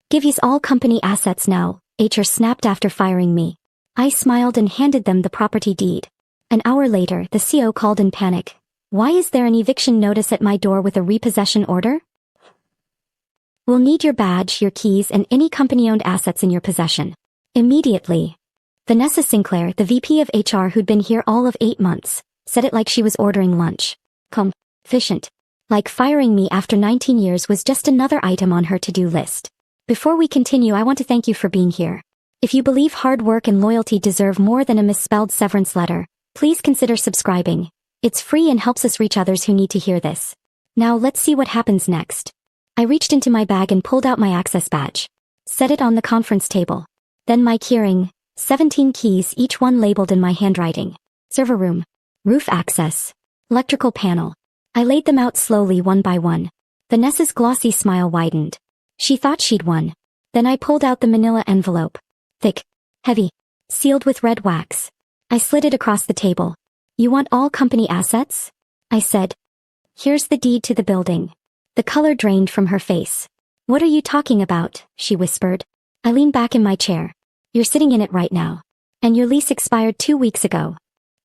Give yous all company assets now, HR snapped after firing me. I smiled and handed them the property deed. An hour later, the CO called in panic. Why is there an eviction notice at my door with a repossession order? We'll need your badge, your keys, and any company-owned assets in your possession. Immediately. Vanessa Sinclair, the VP of HR who'd been here all of 8 months, said it like she was ordering lunch. Efficient. Like firing me after 19 years was just another item on her to-do list. Before we continue, I want to thank you for being here. If you believe hard work and loyalty deserve more than a misspelled severance letter, please consider subscribing. It's free and helps us reach others who need to hear this. Now let's see what happens next. I reached into my bag and pulled out my access badge. Set it on the conference table. Then my keyring, 17 keys, each one labeled in my handwriting. Server room. Roof access. Electrical panel. I laid them out slowly one by one. Vanessa's glossy smile widened. She thought she'd won. Then I pulled out the manila envelope. Thick. Heavy. Sealed with red wax. I slid it across the table. You want all company assets? I said. Here's the deed to the building. The color drained from her face. What are you talking about? She whispered. I leaned back in my chair. You're sitting in it right now. And your lease expired 2 weeks ago.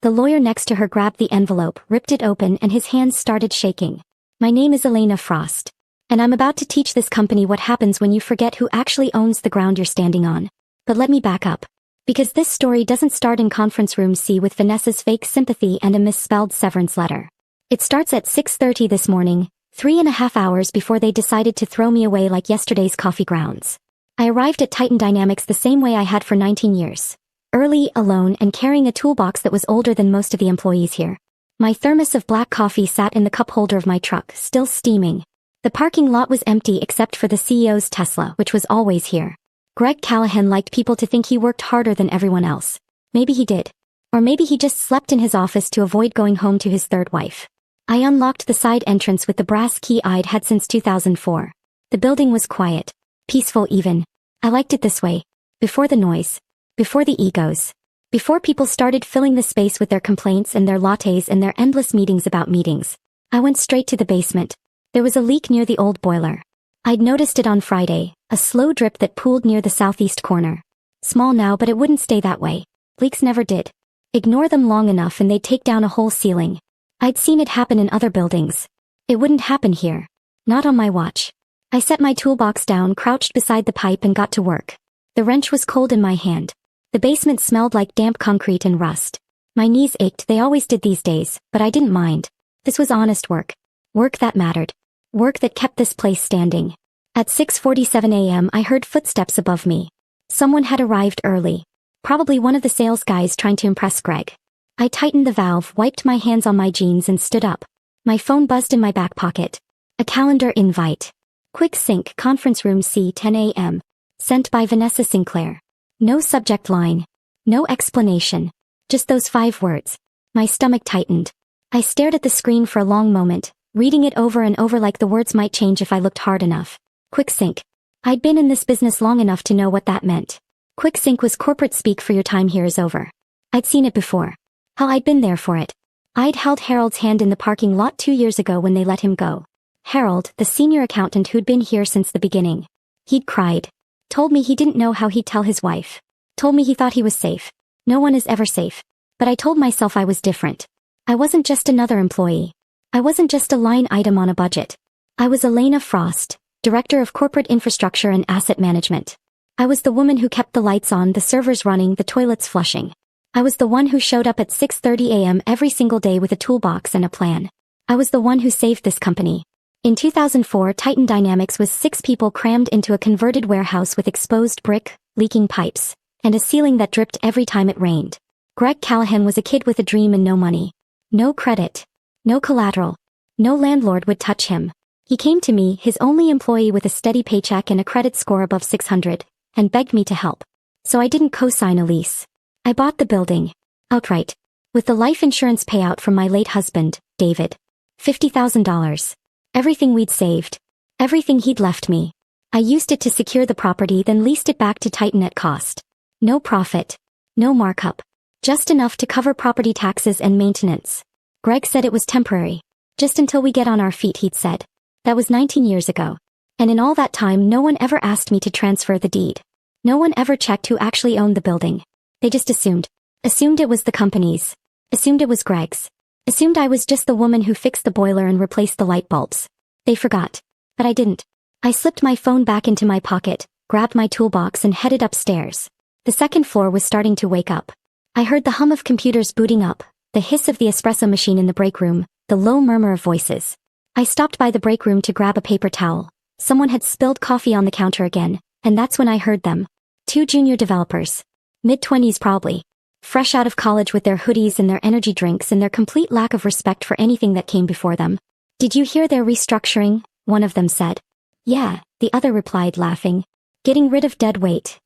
The lawyer next to her grabbed the envelope, ripped it open, and his hands started shaking. My name is Elena Frost. And I'm about to teach this company what happens when you forget who actually owns the ground you're standing on. But let me back up. Because this story doesn't start in conference room C with Vanessa's fake sympathy and a misspelled severance letter. It starts at 6:30 this morning, 3.5 hours before they decided to throw me away like yesterday's coffee grounds. I arrived at Titan Dynamics the same way I had for 19 years. Early, alone, and carrying a toolbox that was older than most of the employees here. My thermos of black coffee sat in the cup holder of my truck, still steaming. The parking lot was empty except for the CEO's Tesla, which was always here. Greg Callahan liked people to think he worked harder than everyone else. Maybe he did. Or maybe he just slept in his office to avoid going home to his third wife. I unlocked the side entrance with the brass key I'd had since 2004. The building was quiet. Peaceful even. I liked it this way. Before the noise. Before the egos. Before people started filling the space with their complaints and their lattes and their endless meetings about meetings. I went straight to the basement. There was a leak near the old boiler. I'd noticed it on Friday, a slow drip that pooled near the southeast corner. Small now, but it wouldn't stay that way. Leaks never did. Ignore them long enough and they'd take down a whole ceiling. I'd seen it happen in other buildings. It wouldn't happen here. Not on my watch. I set my toolbox down, crouched beside the pipe, and got to work. The wrench was cold in my hand. The basement smelled like damp concrete and rust. My knees ached, they always did these days, but I didn't mind. This was honest work. Work that mattered. Work that kept this place standing. At 6:47 a.m. I heard footsteps above me. Someone had arrived early. Probably one of the sales guys trying to impress Greg. I tightened the valve, wiped my hands on my jeans, and stood up. My phone buzzed in my back pocket. A calendar invite. Quick sync, conference room C, 10 a.m. Sent by Vanessa Sinclair. No subject line. No explanation. Just those 5 words. My stomach tightened. I stared at the screen for a long moment, reading it over and over like the words might change if I looked hard enough. Quick sync. I'd been in this business long enough to know what that meant. Quick sync was corporate speak for your time here is over. I'd seen it before. Hell, I'd been there for it. I'd held Harold's hand in the parking lot 2 years ago when they let him go. Harold, the senior accountant who'd been here since the beginning. He'd cried. Told me he didn't know how he'd tell his wife. Told me he thought he was safe. No one is ever safe. But I told myself I was different. I wasn't just another employee. I wasn't just a line item on a budget. I was Elena Frost, Director of Corporate Infrastructure and Asset Management. I was the woman who kept the lights on, the servers running, the toilets flushing. I was the one who showed up at 6:30 a.m. every single day with a toolbox and a plan. I was the one who saved this company. In 2004, Titan Dynamics was 6 people crammed into a converted warehouse with exposed brick, leaking pipes, and a ceiling that dripped every time it rained. Greg Callahan was a kid with a dream and no money. No credit. No collateral. No landlord would touch him. He came to me, his only employee with a steady paycheck and a credit score above 600, and begged me to help. So I didn't co-sign a lease. I bought the building. Outright. With the life insurance payout from my late husband, David. $50,000. Everything we'd saved. Everything he'd left me. I used it to secure the property, then leased it back to Titan at cost. No profit. No markup. Just enough to cover property taxes and maintenance. Greg said it was temporary. Just until we get on our feet, he'd said. That was 19 years ago. And in all that time no one ever asked me to transfer the deed. No one ever checked who actually owned the building. They just assumed. Assumed it was the company's. Assumed it was Greg's. Assumed I was just the woman who fixed the boiler and replaced the light bulbs. They forgot. But I didn't. I slipped my phone back into my pocket, grabbed my toolbox and headed upstairs. The second floor was starting to wake up. I heard the hum of computers booting up, the hiss of the espresso machine in the break room, the low murmur of voices. I stopped by the break room to grab a paper towel. Someone had spilled coffee on the counter again, and that's when I heard them. 2 junior developers. Mid-20s probably. Fresh out of college with their hoodies and their energy drinks and their complete lack of respect for anything that came before them. Did you hear they're restructuring? One of them said. Yeah, the other replied laughing. Getting rid of dead weight.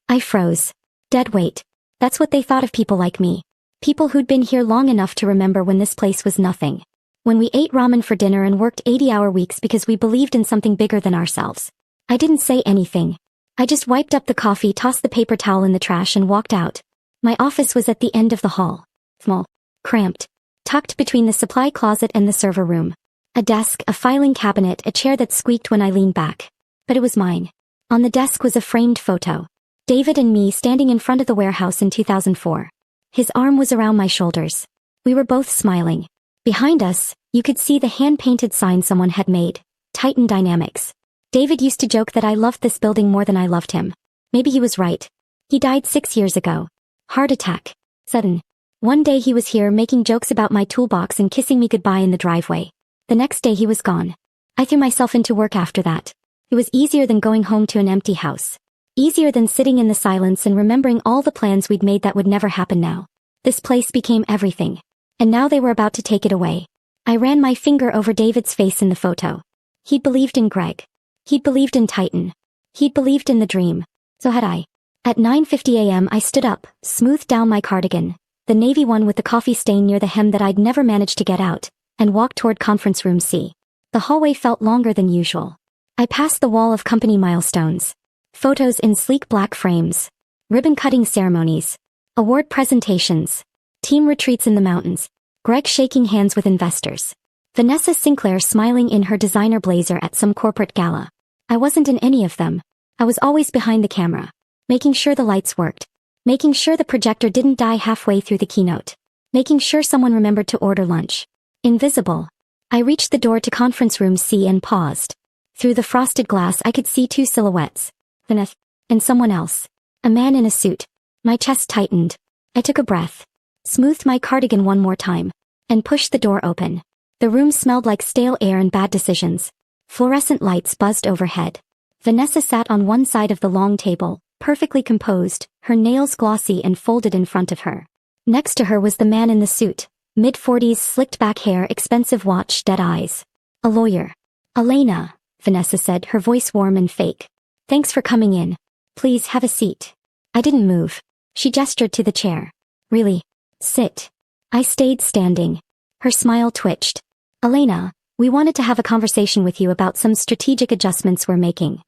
I froze. Dead weight. That's what they thought of people like me. People who'd been here long enough to remember when this place was nothing. When we ate ramen for dinner and worked 80-hour weeks because we believed in something bigger than ourselves. I didn't say anything. I just wiped up the coffee, tossed the paper towel in the trash and walked out. My office was at the end of the hall. Small. Cramped. Tucked between the supply closet and the server room. A desk, a filing cabinet, a chair that squeaked when I leaned back. But it was mine. On the desk was a framed photo. David and me standing in front of the warehouse in 2004. His arm was around my shoulders. We were both smiling. Behind us, you could see the hand-painted sign someone had made. Titan Dynamics. David used to joke that I loved this building more than I loved him. Maybe he was right. He died 6 years ago. Heart attack. Sudden. One day he was here making jokes about my toolbox and kissing me goodbye in the driveway. The next day he was gone. I threw myself into work after that. It was easier than going home to an empty house. Easier than sitting in the silence and remembering all the plans we'd made that would never happen now. This place became everything. And now they were about to take it away. I ran my finger over David's face in the photo. He'd believed in Greg. He'd believed in Titan. He'd believed in the dream. So had I. At 9:50 a.m. I stood up, smoothed down my cardigan, the navy one with the coffee stain near the hem that I'd never managed to get out, and walked toward conference room C. The hallway felt longer than usual. I passed the wall of company milestones. Photos in sleek black frames. Ribbon-cutting ceremonies. Award presentations. Team retreats in the mountains. Greg shaking hands with investors. Vanessa Sinclair smiling in her designer blazer at some corporate gala. I wasn't in any of them. I was always behind the camera. Making sure the lights worked. Making sure the projector didn't die halfway through the keynote. Making sure someone remembered to order lunch. Invisible. I reached the door to conference room C and paused. Through the frosted glass I could see 2 silhouettes. Vanessa and someone else. A man in a suit. My chest tightened. I took a breath. Smoothed my cardigan one more time. And pushed the door open. The room smelled like stale air and bad decisions. Fluorescent lights buzzed overhead. Vanessa sat on one side of the long table, perfectly composed, her nails glossy and folded in front of her. Next to her was the man in the suit, mid-40s, slicked back hair, expensive watch, dead eyes. A lawyer. Elena, Vanessa said, her voice warm and fake. Thanks for coming in. Please have a seat. I didn't move. She gestured to the chair. Really? Sit. I stayed standing. Her smile twitched. Elena, we wanted to have a conversation with you about some strategic adjustments we're making.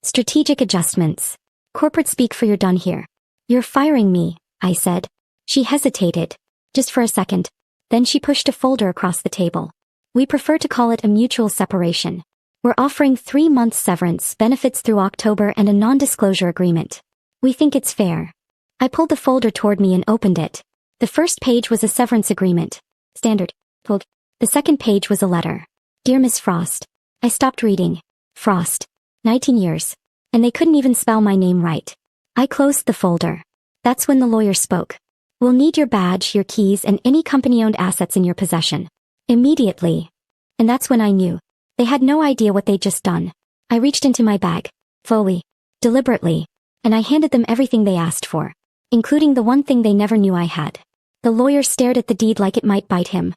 Strategic adjustments. Corporate speak for you're done here. You're firing me, I said. She hesitated. Just for a second. Then she pushed a folder across the table. We prefer to call it a mutual separation. We're offering 3 months severance benefits through October and a non-disclosure agreement. We think it's fair. I pulled the folder toward me and opened it. The first page was a severance agreement. Standard. Pulled. The second page was a letter. Dear Miss Frost. I stopped reading. Frost. 19 years. And they couldn't even spell my name right. I closed the folder. That's when the lawyer spoke. We'll need your badge, your keys, and any company-owned assets in your possession. Immediately. And that's when I knew. They had no idea what they'd just done. I reached into my bag. Slowly. Deliberately. And I handed them everything they asked for. Including the one thing they never knew I had. The lawyer stared at the deed like it might bite him.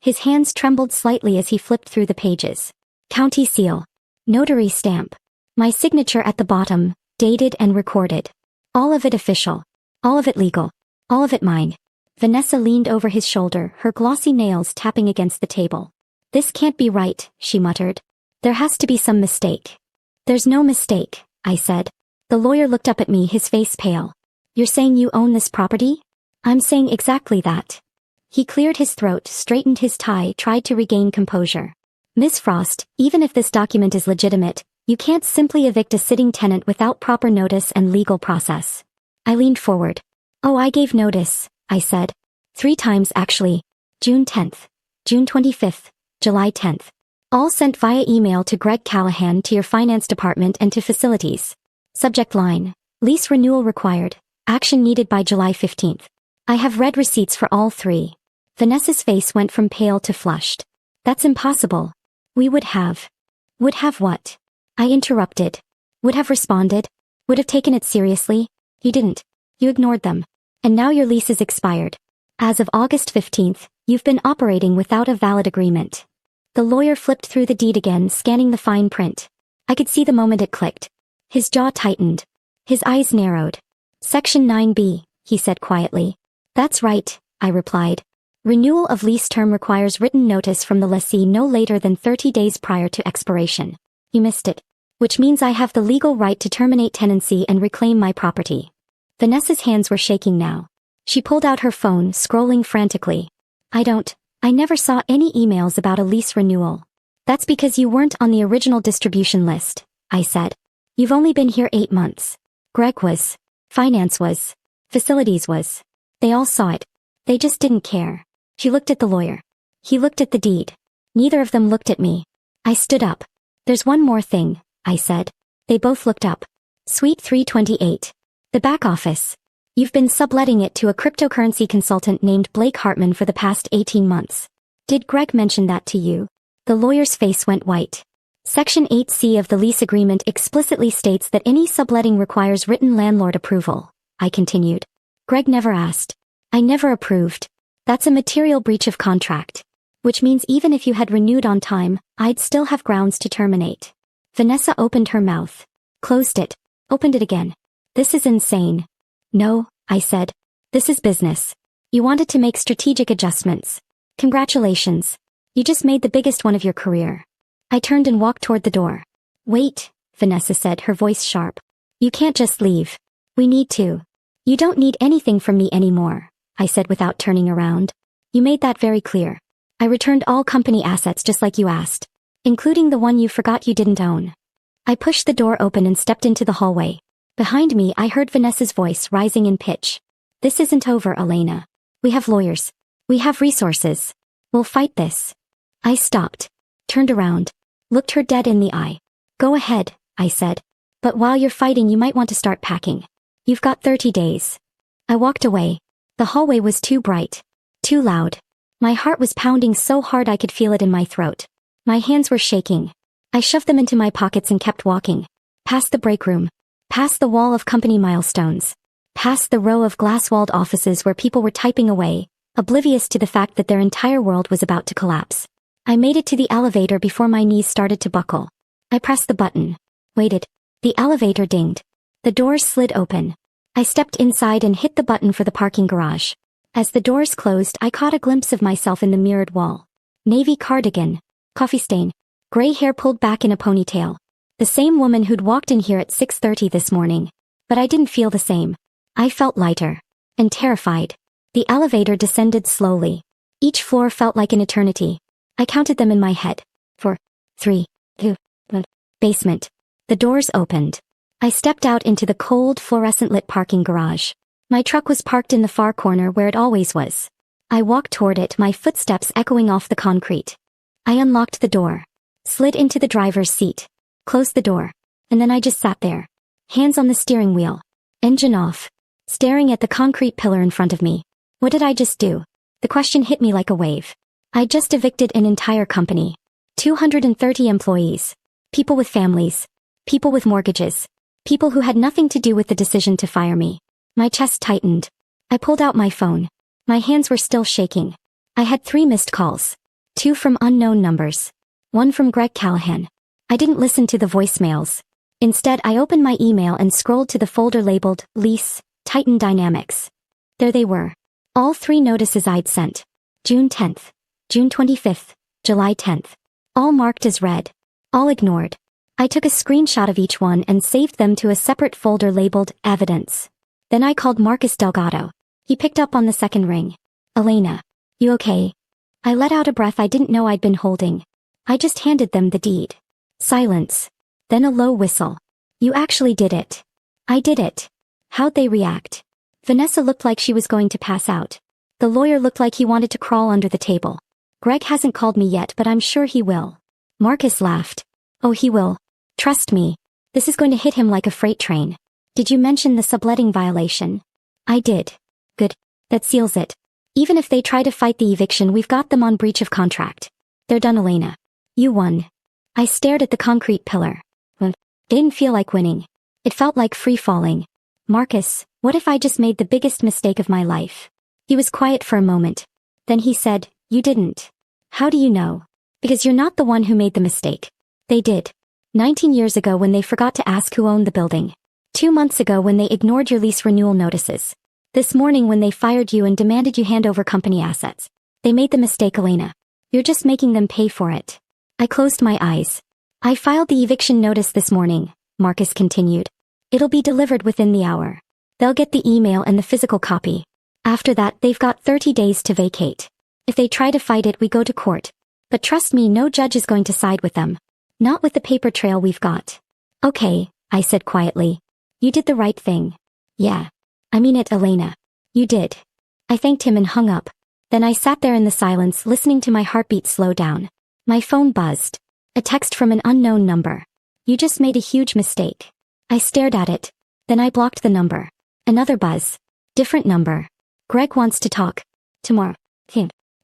His hands trembled slightly as he flipped through the pages. County seal. Notary stamp. My signature at the bottom, dated and recorded. All of it official. All of it legal. All of it mine. Vanessa leaned over his shoulder, her glossy nails tapping against the table. This can't be right, she muttered. There has to be some mistake. There's no mistake, I said. The lawyer looked up at me, his face pale. You're saying you own this property? I'm saying exactly that. He cleared his throat, straightened his tie, tried to regain composure. Miss Frost, even if this document is legitimate, You can't simply evict a sitting tenant without proper notice and legal process. I leaned forward. Oh, I gave notice, I said. 3 times actually. June 10th, June 25th, July 10th. All sent via email to Greg Callahan, to your finance department, and to facilities. Subject line: lease renewal required. Action needed by July 15th. I have read receipts for all 3. Vanessa's face went from pale to flushed. That's impossible. We would have. Would have what? I interrupted. Would have responded. Would have taken it seriously. You didn't. You ignored them. And now your lease is expired. As of August 15th, you've been operating without a valid agreement. The lawyer flipped through the deed again, scanning the fine print. I could see the moment it clicked. His jaw tightened. His eyes narrowed. Section 9B, he said quietly. That's right, I replied. Renewal of lease term requires written notice from the lessee no later than 30 days prior to expiration. You missed it. Which means I have the legal right to terminate tenancy and reclaim my property. Vanessa's hands were shaking now. She pulled out her phone, scrolling frantically. I never saw any emails about a lease renewal. That's because you weren't on the original distribution list, I said. You've only been here 8 months. Greg was. Finance was. Facilities was. They all saw it. They just didn't care. She looked at the lawyer. He looked at the deed. Neither of them looked at me. I stood up. There's one more thing, I said. They both looked up. Suite 328. The back office. You've been subletting it to a cryptocurrency consultant named Blake Hartman for the past 18 months. Did Greg mention that to you? The lawyer's face went white. Section 8C of the lease agreement explicitly states that any subletting requires written landlord approval, I continued. Greg never asked. I never approved. That's a material breach of contract. Which means even if you had renewed on time, I'd still have grounds to terminate. Vanessa opened her mouth. Closed it. Opened it again. This is insane. No, I said. This is business. You wanted to make strategic adjustments. Congratulations. You just made the biggest one of your career. I turned and walked toward the door. Wait, Vanessa said, her voice sharp. You can't just leave. We need to. You don't need anything from me anymore, I said without turning around. You made that very clear. I returned all company assets just like you asked, including the one you forgot you didn't own. I pushed the door open and stepped into the hallway. Behind me, I heard Vanessa's voice rising in pitch. This isn't over, Elena. We have lawyers. We have resources. We'll fight this. I stopped, turned around, looked her dead in the eye. Go ahead, I said. But while you're fighting, you might want to start packing. You've got 30 days. I walked away. The hallway was too bright. Too loud. My heart was pounding so hard I could feel it in my throat. My hands were shaking. I shoved them into my pockets and kept walking. Past the break room. Past the wall of company milestones. Past the row of glass-walled offices where people were typing away, oblivious to the fact that their entire world was about to collapse. I made it to the elevator before my knees started to buckle. I pressed the button. Waited. The elevator dinged. The doors slid open. I stepped inside and hit the button for the parking garage. As the doors closed, I caught a glimpse of myself in the mirrored wall. Navy cardigan. Coffee stain. Gray hair pulled back in a ponytail. The same woman who'd walked in here at 6:30 this morning. But I didn't feel the same. I felt lighter. And terrified. The elevator descended slowly. Each floor felt like an eternity. I counted them in my head. 4, 3, 2, basement. The doors opened. I stepped out into the cold, fluorescent-lit parking garage. My truck was parked in the far corner where it always was. I walked toward it, my footsteps echoing off the concrete. I unlocked the door. Slid into the driver's seat. Closed the door. And then I just sat there. Hands on the steering wheel. Engine off. Staring at the concrete pillar in front of me. What did I just do? The question hit me like a wave. I just evicted an entire company. 230 employees. People with families. People with mortgages. People who had nothing to do with the decision to fire me. My chest tightened. I pulled out my phone. My hands were still shaking. I had 3 missed calls. 2 from unknown numbers. 1 from Greg Callahan. I didn't listen to the voicemails. Instead, I opened my email and scrolled to the folder labeled Lease, Titan Dynamics. There they were. All 3 notices I'd sent. June 10th, June 25th, July 10th. All marked as read. All ignored. I took a screenshot of each one and saved them to a separate folder labeled Evidence. Then I called Marcus Delgado. He picked up on the second ring. Elena, you okay? I let out a breath I didn't know I'd been holding. I just handed them the deed. Silence. Then a low whistle. You actually did it. I did it. How'd they react? Vanessa looked like she was going to pass out. The lawyer looked like he wanted to crawl under the table. Greg hasn't called me yet, but I'm sure he will. Marcus laughed. Oh, he will. Trust me. This is going to hit him like a freight train. Did you mention the subletting violation? I did. Good. That seals it. Even if they try to fight the eviction, we've got them on breach of contract. They're done, Elena. You won. I stared at the concrete pillar. It didn't feel like winning. It felt like free falling. Marcus, what if I just made the biggest mistake of my life? He was quiet for a moment. Then he said, you didn't. How do you know? Because you're not the one who made the mistake. They did. 19 years ago when they forgot to ask who owned the building. 2 months ago when they ignored your lease renewal notices. This morning when they fired you and demanded you hand over company assets. They made the mistake, Elena. You're just making them pay for it. I closed my eyes. I filed the eviction notice this morning, Marcus continued. It'll be delivered within the hour. They'll get the email and the physical copy. After that, they've got 30 days to vacate. If they try to fight it, we go to court. But trust me, no judge is going to side with them. Not with the paper trail we've got. Okay, I said quietly. You did the right thing. Yeah. I mean it, Elena. You did. I thanked him and hung up. Then I sat there in the silence, listening to my heartbeat slow down. My phone buzzed. A text from an unknown number. You just made a huge mistake. I stared at it. Then I blocked the number. Another buzz. Different number. Greg wants to talk. Tomorrow.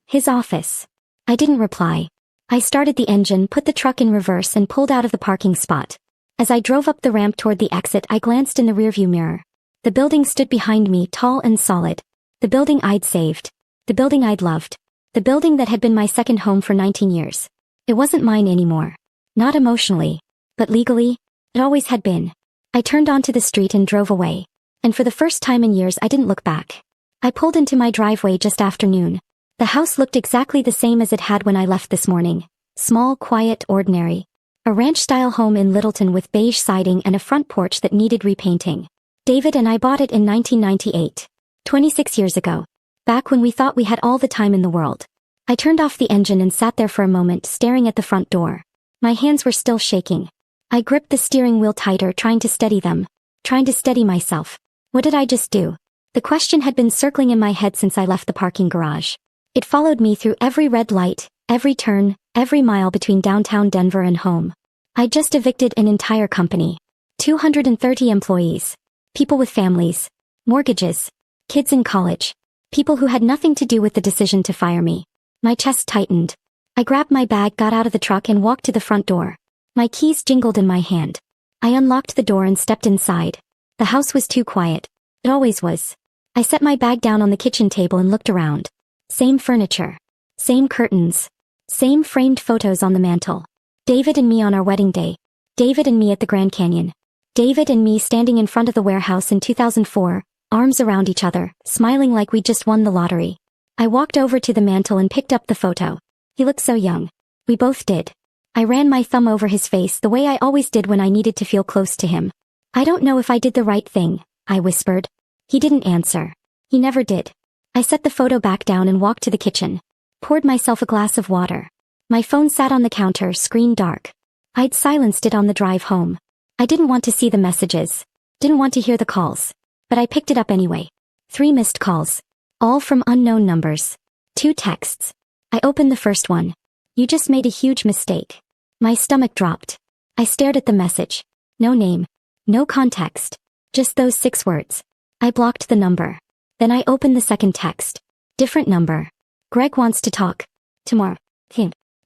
His office. I didn't reply. I started the engine, put the truck in reverse and pulled out of the parking spot. As I drove up the ramp toward the exit, I glanced in the rearview mirror. The building stood behind me, tall and solid. The building I'd saved. The building I'd loved. The building that had been my second home for 19 years. It wasn't mine anymore. Not emotionally. But legally, it always had been. I turned onto the street and drove away. And for the first time in years I didn't look back. I pulled into my driveway just after noon. The house looked exactly the same as it had when I left this morning. Small, quiet, ordinary. A ranch-style home in Littleton with beige siding and a front porch that needed repainting. David and I bought it in 1998. 26 years ago. Back when we thought we had all the time in the world. I turned off the engine and sat there for a moment, staring at the front door. My hands were still shaking. I gripped the steering wheel tighter, trying to steady them. Trying to steady myself. What did I just do? The question had been circling in my head since I left the parking garage. It followed me through every red light, every turn, every mile between downtown Denver and home. I just evicted an entire company. 230 employees. People with families. Mortgages. Kids in college. People who had nothing to do with the decision to fire me. My chest tightened. I grabbed my bag, got out of the truck and walked to the front door. My keys jingled in my hand. I unlocked the door and stepped inside. The house was too quiet. It always was. I set my bag down on the kitchen table and looked around. Same furniture. Same curtains. Same framed photos on the mantel. David and me on our wedding day. David and me at the Grand Canyon. David and me standing in front of the warehouse in 2004, arms around each other, smiling like we'd just won the lottery. I walked over to the mantel and picked up the photo. He looked so young. We both did. I ran my thumb over his face the way I always did when I needed to feel close to him. I don't know if I did the right thing, I whispered. He didn't answer. He never did. I set the photo back down and walked to the kitchen. Poured myself a glass of water. My phone sat on the counter, screen dark. I'd silenced it on the drive home. I didn't want to see the messages. Didn't want to hear the calls. But I picked it up anyway. 3 missed calls. All from unknown numbers. 2 texts. I opened the first one. You just made a huge mistake. My stomach dropped. I stared at the message. No name. No context. Just those 6 words. I blocked the number. Then I opened the second text. Different number. Greg wants to talk. Tomorrow.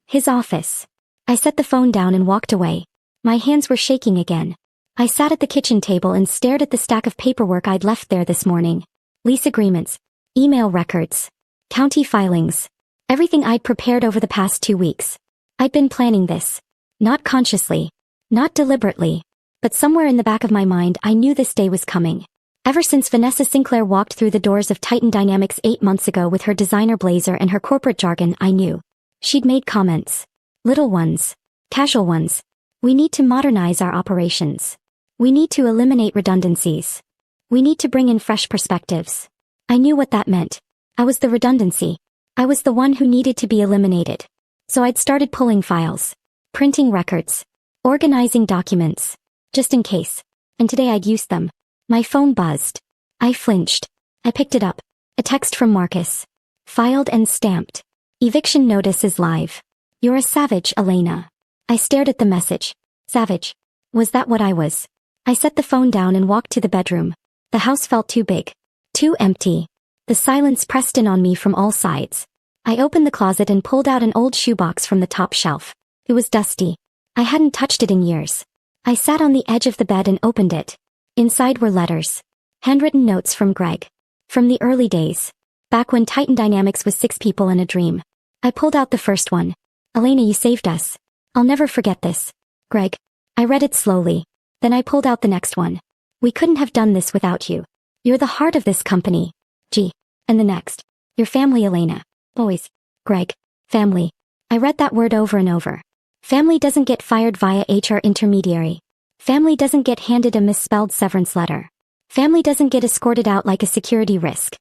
His office. I set the phone down and walked away. My hands were shaking again. I sat at the kitchen table and stared at the stack of paperwork I'd left there this morning. Lease agreements. Email records. County filings. Everything I'd prepared over the past 2 weeks. I'd been planning this. Not consciously. Not deliberately. But somewhere in the back of my mind I knew this day was coming. Ever since Vanessa Sinclair walked through the doors of Titan Dynamics 8 months ago with her designer blazer and her corporate jargon, I knew. She'd made comments. Little ones. Casual ones. We need to modernize our operations. We need to eliminate redundancies. We need to bring in fresh perspectives. I knew what that meant. I was the redundancy. I was the one who needed to be eliminated. So I'd started pulling files. Printing records. Organizing documents. Just in case. And today I'd use them. My phone buzzed. I flinched. I picked it up. A text from Marcus. Filed and stamped. Eviction notice is live. You're a savage, Elena. I stared at the message. Savage. Was that what I was? I set the phone down and walked to the bedroom. The house felt too big. Too empty. The silence pressed in on me from all sides. I opened the closet and pulled out an old shoebox from the top shelf. It was dusty. I hadn't touched it in years. I sat on the edge of the bed and opened it. Inside were letters. Handwritten notes from Greg. From the early days. Back when Titan Dynamics was 6 people and a dream. I pulled out the first one. Elena, you saved us. I'll never forget this. Greg. I read it slowly. Then I pulled out the next one. We couldn't have done this without you. You're the heart of this company. G. And the next. Your family, Elena. Always. Greg. Family. I read that word over and over. Family doesn't get fired via HR intermediary. Family doesn't get handed a misspelled severance letter. Family doesn't get escorted out like a security risk.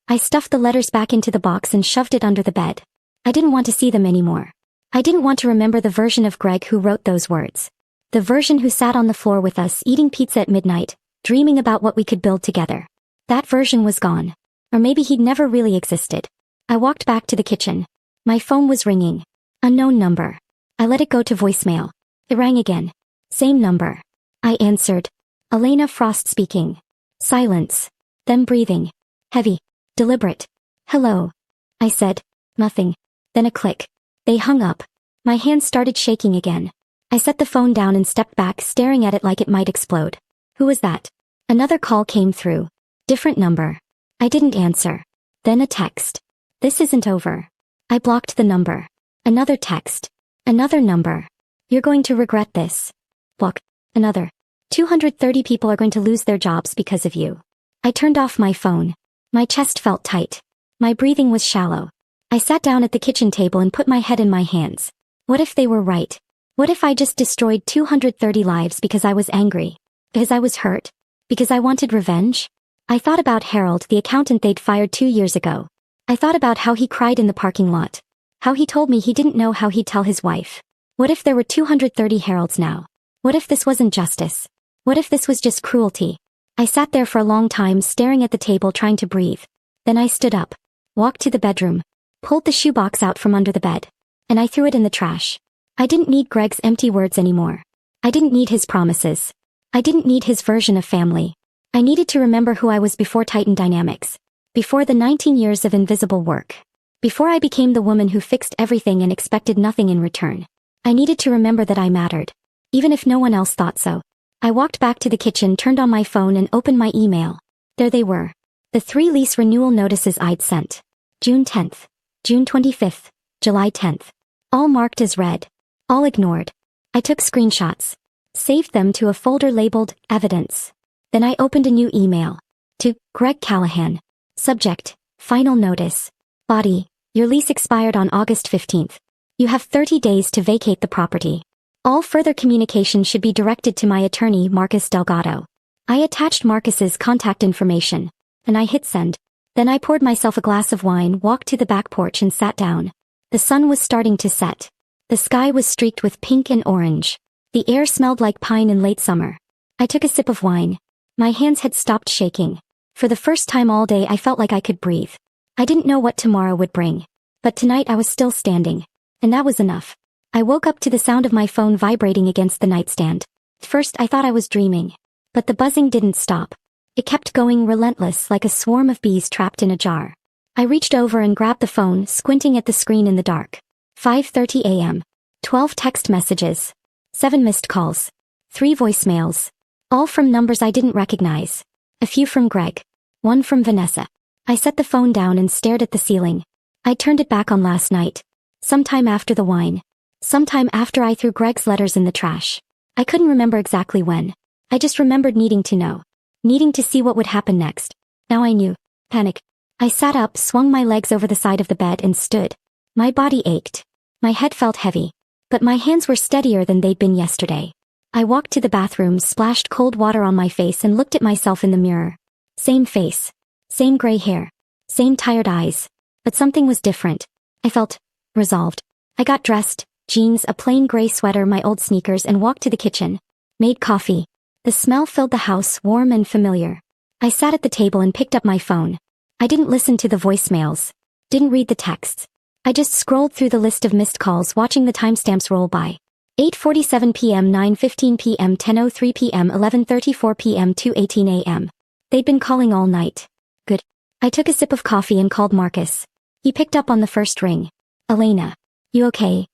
I stuffed the letters back into the box and shoved it under the bed. I didn't want to see them anymore. I didn't want to remember the version of Greg who wrote those words. The version who sat on the floor with us eating pizza at midnight, dreaming about what we could build together. That version was gone. Or maybe he'd never really existed. I walked back to the kitchen. My phone was ringing. Unknown number. I let it go to voicemail. It rang again. Same number. I answered. Elena Frost speaking. Silence. Them breathing. Heavy. Deliberate. Hello. I said. Nothing. Then a click. They hung up. My hands started shaking again. I set the phone down and stepped back, staring at it like it might explode. Who was that? Another call came through. Different number. I didn't answer. Then a text. This isn't over. I blocked the number. Another text. Another number. You're going to regret this. Block. Another. 230 people are going to lose their jobs because of you. I turned off my phone. My chest felt tight. My breathing was shallow. I sat down at the kitchen table and put my head in my hands. What if they were right? What if I just destroyed 230 lives because I was angry? Because I was hurt? Because I wanted revenge? I thought about Harold, the accountant they'd fired 2 years ago. I thought about how he cried in the parking lot. How he told me he didn't know how he'd tell his wife. What if there were 230 Harolds now? What if this wasn't justice? What if this was just cruelty? I sat there for a long time staring at the table trying to breathe. Then I stood up. Walked to the bedroom. Pulled the shoebox out from under the bed. And I threw it in the trash. I didn't need Greg's empty words anymore. I didn't need his promises. I didn't need his version of family. I needed to remember who I was before Titan Dynamics. Before the 19 years of invisible work. Before I became the woman who fixed everything and expected nothing in return. I needed to remember that I mattered. Even if no one else thought so. I walked back to the kitchen, turned on my phone and opened my email. There they were. The 3 lease renewal notices I'd sent. June 10th. June 25th. July 10th. All marked as read. All ignored. I took screenshots. Saved them to a folder labeled Evidence. Then I opened a new email. To Greg Callahan. Subject. Final notice. Body. Your lease expired on August 15th. You have 30 days to vacate the property. All further communication should be directed to my attorney, Marcus Delgado. I attached Marcus's contact information. And I hit send. Then I poured myself a glass of wine, walked to the back porch and sat down. The sun was starting to set. The sky was streaked with pink and orange. The air smelled like pine in late summer. I took a sip of wine. My hands had stopped shaking. For the first time all day I felt like I could breathe. I didn't know what tomorrow would bring. But tonight I was still standing. And that was enough. I woke up to the sound of my phone vibrating against the nightstand. At first I thought I was dreaming. But the buzzing didn't stop. It kept going, relentless, like a swarm of bees trapped in a jar. I reached over and grabbed the phone, squinting at the screen in the dark. 5:30 a.m. 12 text messages. 7 missed calls. 3 voicemails. All from numbers I didn't recognize. A few from Greg. 1 from Vanessa. I set the phone down and stared at the ceiling. I turned it back on last night. Sometime after the wine. Sometime after I threw Greg's letters in the trash. I couldn't remember exactly when. I just remembered needing to know. Needing to see what would happen next. Now I knew. Panic. I sat up, swung my legs over the side of the bed and stood. My body ached. My head felt heavy. But my hands were steadier than they'd been yesterday. I walked to the bathroom, splashed cold water on my face and looked at myself in the mirror. Same face. Same gray hair. Same tired eyes. But something was different. I felt resolved. I got dressed, jeans, a plain gray sweater, my old sneakers, and walked to the kitchen. Made coffee. The smell filled the house, warm and familiar. I sat at the table and picked up my phone. I didn't listen to the voicemails. Didn't read the texts. I just scrolled through the list of missed calls, watching the timestamps roll by. 8:47 p.m., 9:15 p.m., 10:03 p.m., 11:34 p.m., 2:18 a.m. They'd been calling all night. Good. I took a sip of coffee and called Marcus. He picked up on the first ring. Elena. You okay?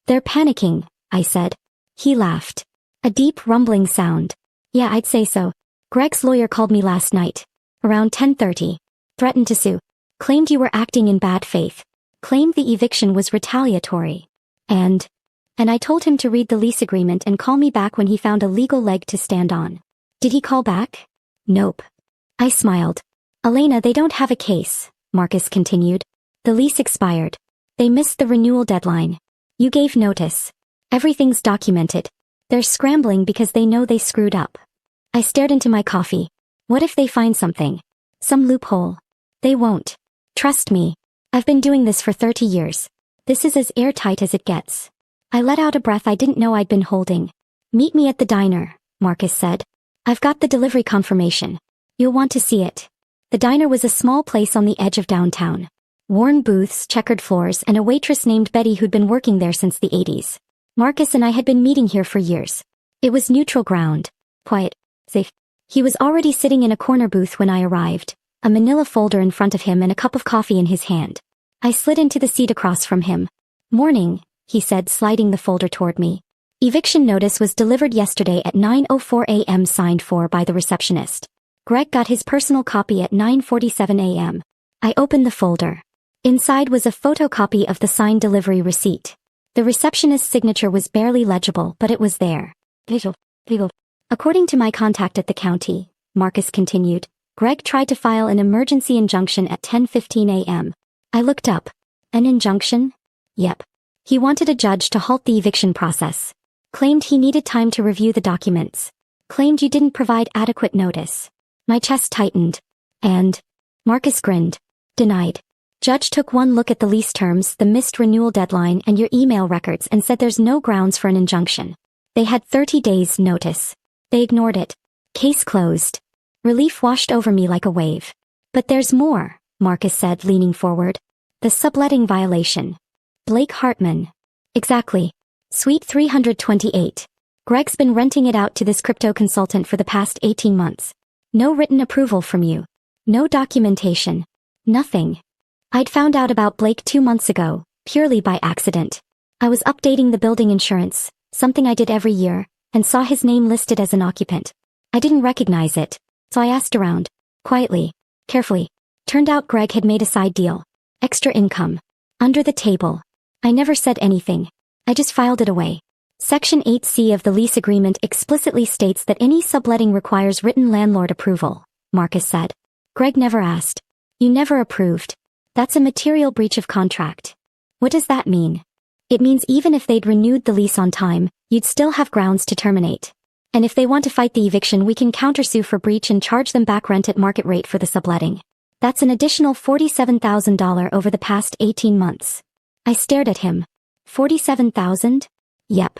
They're panicking, I said. He laughed. A deep rumbling sound. Yeah, I'd say so. Greg's lawyer called me last night. Around 10:30. Threatened to sue. Claimed you were acting in bad faith. Claimed the eviction was retaliatory. And I told him to read the lease agreement and call me back when he found a legal leg to stand on. Did he call back? Nope. I smiled. Elena, they don't have a case, Marcus continued. The lease expired. They missed the renewal deadline. You gave notice. Everything's documented. They're scrambling because they know they screwed up. I stared into my coffee. What if they find something? Some loophole? They won't. Trust me. I've been doing this for 30 years. This is as airtight as it gets. I let out a breath I didn't know I'd been holding. Meet me at the diner, Marcus said. I've got the delivery confirmation. You'll want to see it. The diner was a small place on the edge of downtown. Worn booths, checkered floors, and a waitress named Betty who'd been working there since the 80s. Marcus and I had been meeting here for years. It was neutral ground. Quiet. Safe. He was already sitting in a corner booth when I arrived, a manila folder in front of him and a cup of coffee in his hand. I slid into the seat across from him. Morning, he said, sliding the folder toward me. Eviction notice was delivered yesterday at 9:04 a.m. signed for by the receptionist. Greg got his personal copy at 9:47 a.m. I opened the folder. Inside was a photocopy of the signed delivery receipt. The receptionist's signature was barely legible, but it was there. Legal. According to my contact at the county, Marcus continued, Greg tried to file an emergency injunction at 10:15 a.m. I looked up. An injunction? Yep. He wanted a judge to halt the eviction process. Claimed he needed time to review the documents. Claimed you didn't provide adequate notice. My chest tightened. And Marcus grinned. Denied. Judge took one look at the lease terms, the missed renewal deadline, and your email records and said there's no grounds for an injunction. They had 30 days notice. They ignored it. Case closed. Relief washed over me like a wave. But there's more, Marcus said, leaning forward. The subletting violation. Blake Hartman. Exactly. Suite 328. Greg's been renting it out to this crypto consultant for the past 18 months. No written approval from you. No documentation. Nothing. I'd found out about Blake 2 months ago, purely by accident. I was updating the building insurance, something I did every year, and saw his name listed as an occupant. I didn't recognize it, so I asked around. Quietly. Carefully. Turned out Greg had made a side deal. Extra income. Under the table. I never said anything. I just filed it away. Section 8C of the lease agreement explicitly states that any subletting requires written landlord approval, Marcus said. Greg never asked. You never approved. That's a material breach of contract. What does that mean? It means even if they'd renewed the lease on time, you'd still have grounds to terminate. And if they want to fight the eviction, we can countersue for breach and charge them back rent at market rate for the subletting. That's an additional $47,000 over the past 18 months. I stared at him. 47,000? Yep.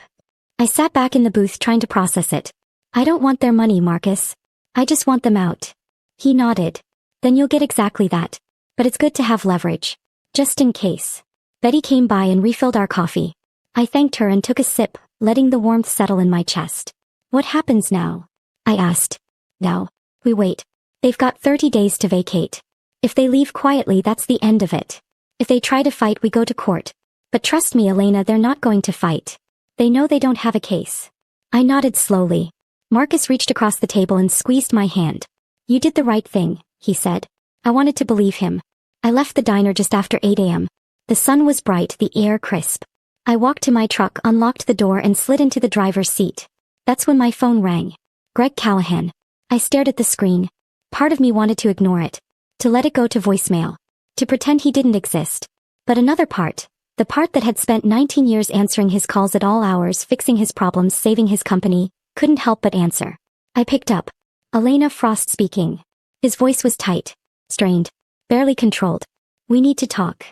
I sat back in the booth trying to process it. I don't want their money, Marcus. I just want them out. He nodded. Then you'll get exactly that. But it's good to have leverage. Just in case. Betty came by and refilled our coffee. I thanked her and took a sip, letting the warmth settle in my chest. What happens now? I asked. Now, we wait. They've got 30 days to vacate. If they leave quietly, that's the end of it. If they try to fight, we go to court. But trust me, Elena, they're not going to fight. They know they don't have a case. I nodded slowly. Marcus reached across the table and squeezed my hand. You did the right thing, he said. I wanted to believe him. I left the diner just after 8 a.m. The sun was bright, the air crisp. I walked to my truck, unlocked the door, and slid into the driver's seat. That's when my phone rang. Greg Callahan. I stared at the screen. Part of me wanted to ignore it. To let it go to voicemail. To pretend he didn't exist. But another part, the part that had spent 19 years answering his calls at all hours, fixing his problems, saving his company, couldn't help but answer. I picked up. Elena Frost speaking. His voice was tight. Strained. Barely controlled. We need to talk.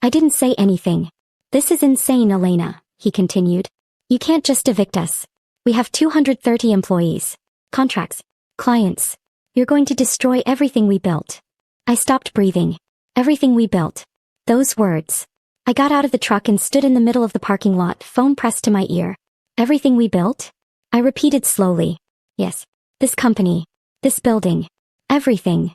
I didn't say anything. This is insane, Elena, he continued. You can't just evict us. We have 230 employees, contracts, clients. You're going to destroy everything we built. I stopped breathing. Everything we built. Those words. I got out of the truck and stood in the middle of the parking lot, phone pressed to my ear. Everything we built? I repeated slowly. Yes. This company. This building. Everything.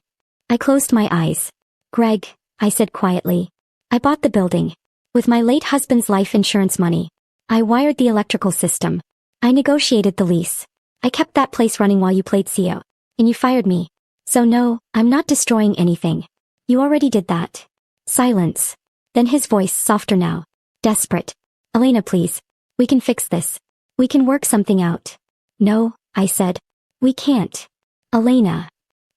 I closed my eyes. Greg, I said quietly. I bought the building. With my late husband's life insurance money. I wired the electrical system. I negotiated the lease. I kept that place running while you played CEO. And you fired me. So no, I'm not destroying anything. You already did that. Silence. Then his voice, softer now. Desperate. Elena, please. We can fix this. We can work something out. No, I said. We can't. Elena.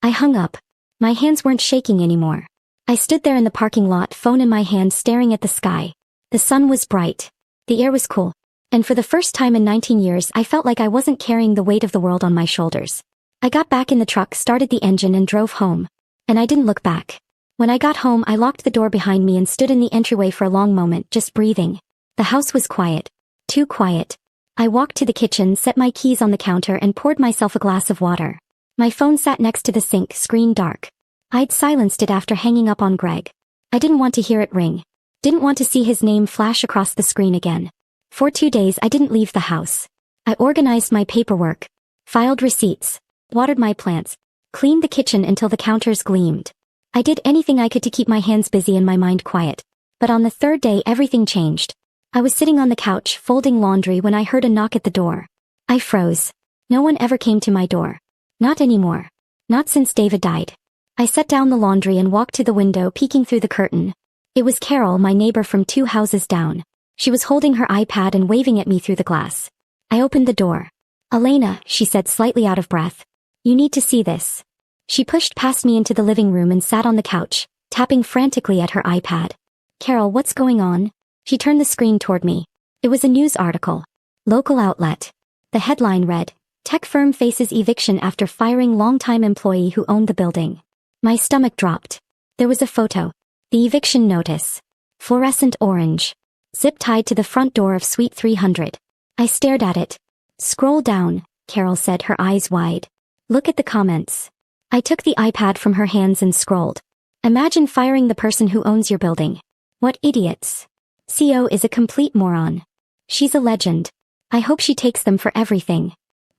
I hung up. My hands weren't shaking anymore. I stood there in the parking lot, phone in my hand, staring at the sky. The sun was bright. The air was cool. And for the first time in 19 years, I felt like I wasn't carrying the weight of the world on my shoulders. I got back in the truck, started the engine, and drove home. And I didn't look back. When I got home, I locked the door behind me and stood in the entryway for a long moment, just breathing. The house was quiet. Too quiet. I walked to the kitchen, set my keys on the counter, and poured myself a glass of water. My phone sat next to the sink, screen dark. I'd silenced it after hanging up on Greg. I didn't want to hear it ring. Didn't want to see his name flash across the screen again. For 2 days I didn't leave the house. I organized my paperwork, filed receipts, watered my plants, cleaned the kitchen until the counters gleamed. I did anything I could to keep my hands busy and my mind quiet. But on the 3rd day everything changed. I was sitting on the couch folding laundry when I heard a knock at the door. I froze. No one ever came to my door. Not anymore. Not since David died. I set down the laundry and walked to the window, peeking through the curtain. It was Carol, my neighbor from 2 houses down. She was holding her iPad and waving at me through the glass. I opened the door. Elena, she said, slightly out of breath. You need to see this. She pushed past me into the living room and sat on the couch, tapping frantically at her iPad. Carol, what's going on? She turned the screen toward me. It was a news article. Local outlet. The headline read, Tech firm faces eviction after firing longtime employee who owned the building. My stomach dropped. There was a photo. The eviction notice. Fluorescent orange. Zip tied to the front door of Suite 300. I stared at it. Scroll down, Carol said, her eyes wide. Look at the comments. I took the iPad from her hands and scrolled. Imagine firing the person who owns your building. What idiots. CEO is a complete moron. She's a legend. I hope she takes them for everything.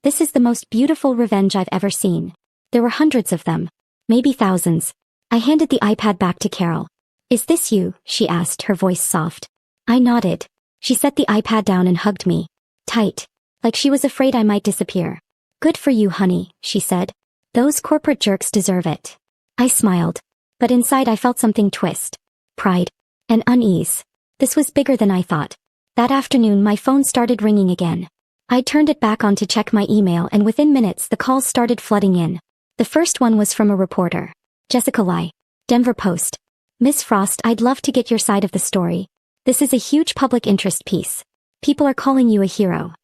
This is the most beautiful revenge I've ever seen. There were hundreds of them. Maybe thousands. I handed the iPad back to Carol. Is this you? She asked, her voice soft. I nodded. She set the iPad down and hugged me. Tight. Like she was afraid I might disappear. Good for you, honey, she said. Those corporate jerks deserve it. I smiled. But inside I felt something twist. Pride. And unease. This was bigger than I thought. That afternoon my phone started ringing again. I turned it back on to check my email, and within minutes the calls started flooding in. The first one was from a reporter. Jessica Lai. Denver Post. Miss Frost, I'd love to get your side of the story. This is a huge public interest piece. People are calling you a hero.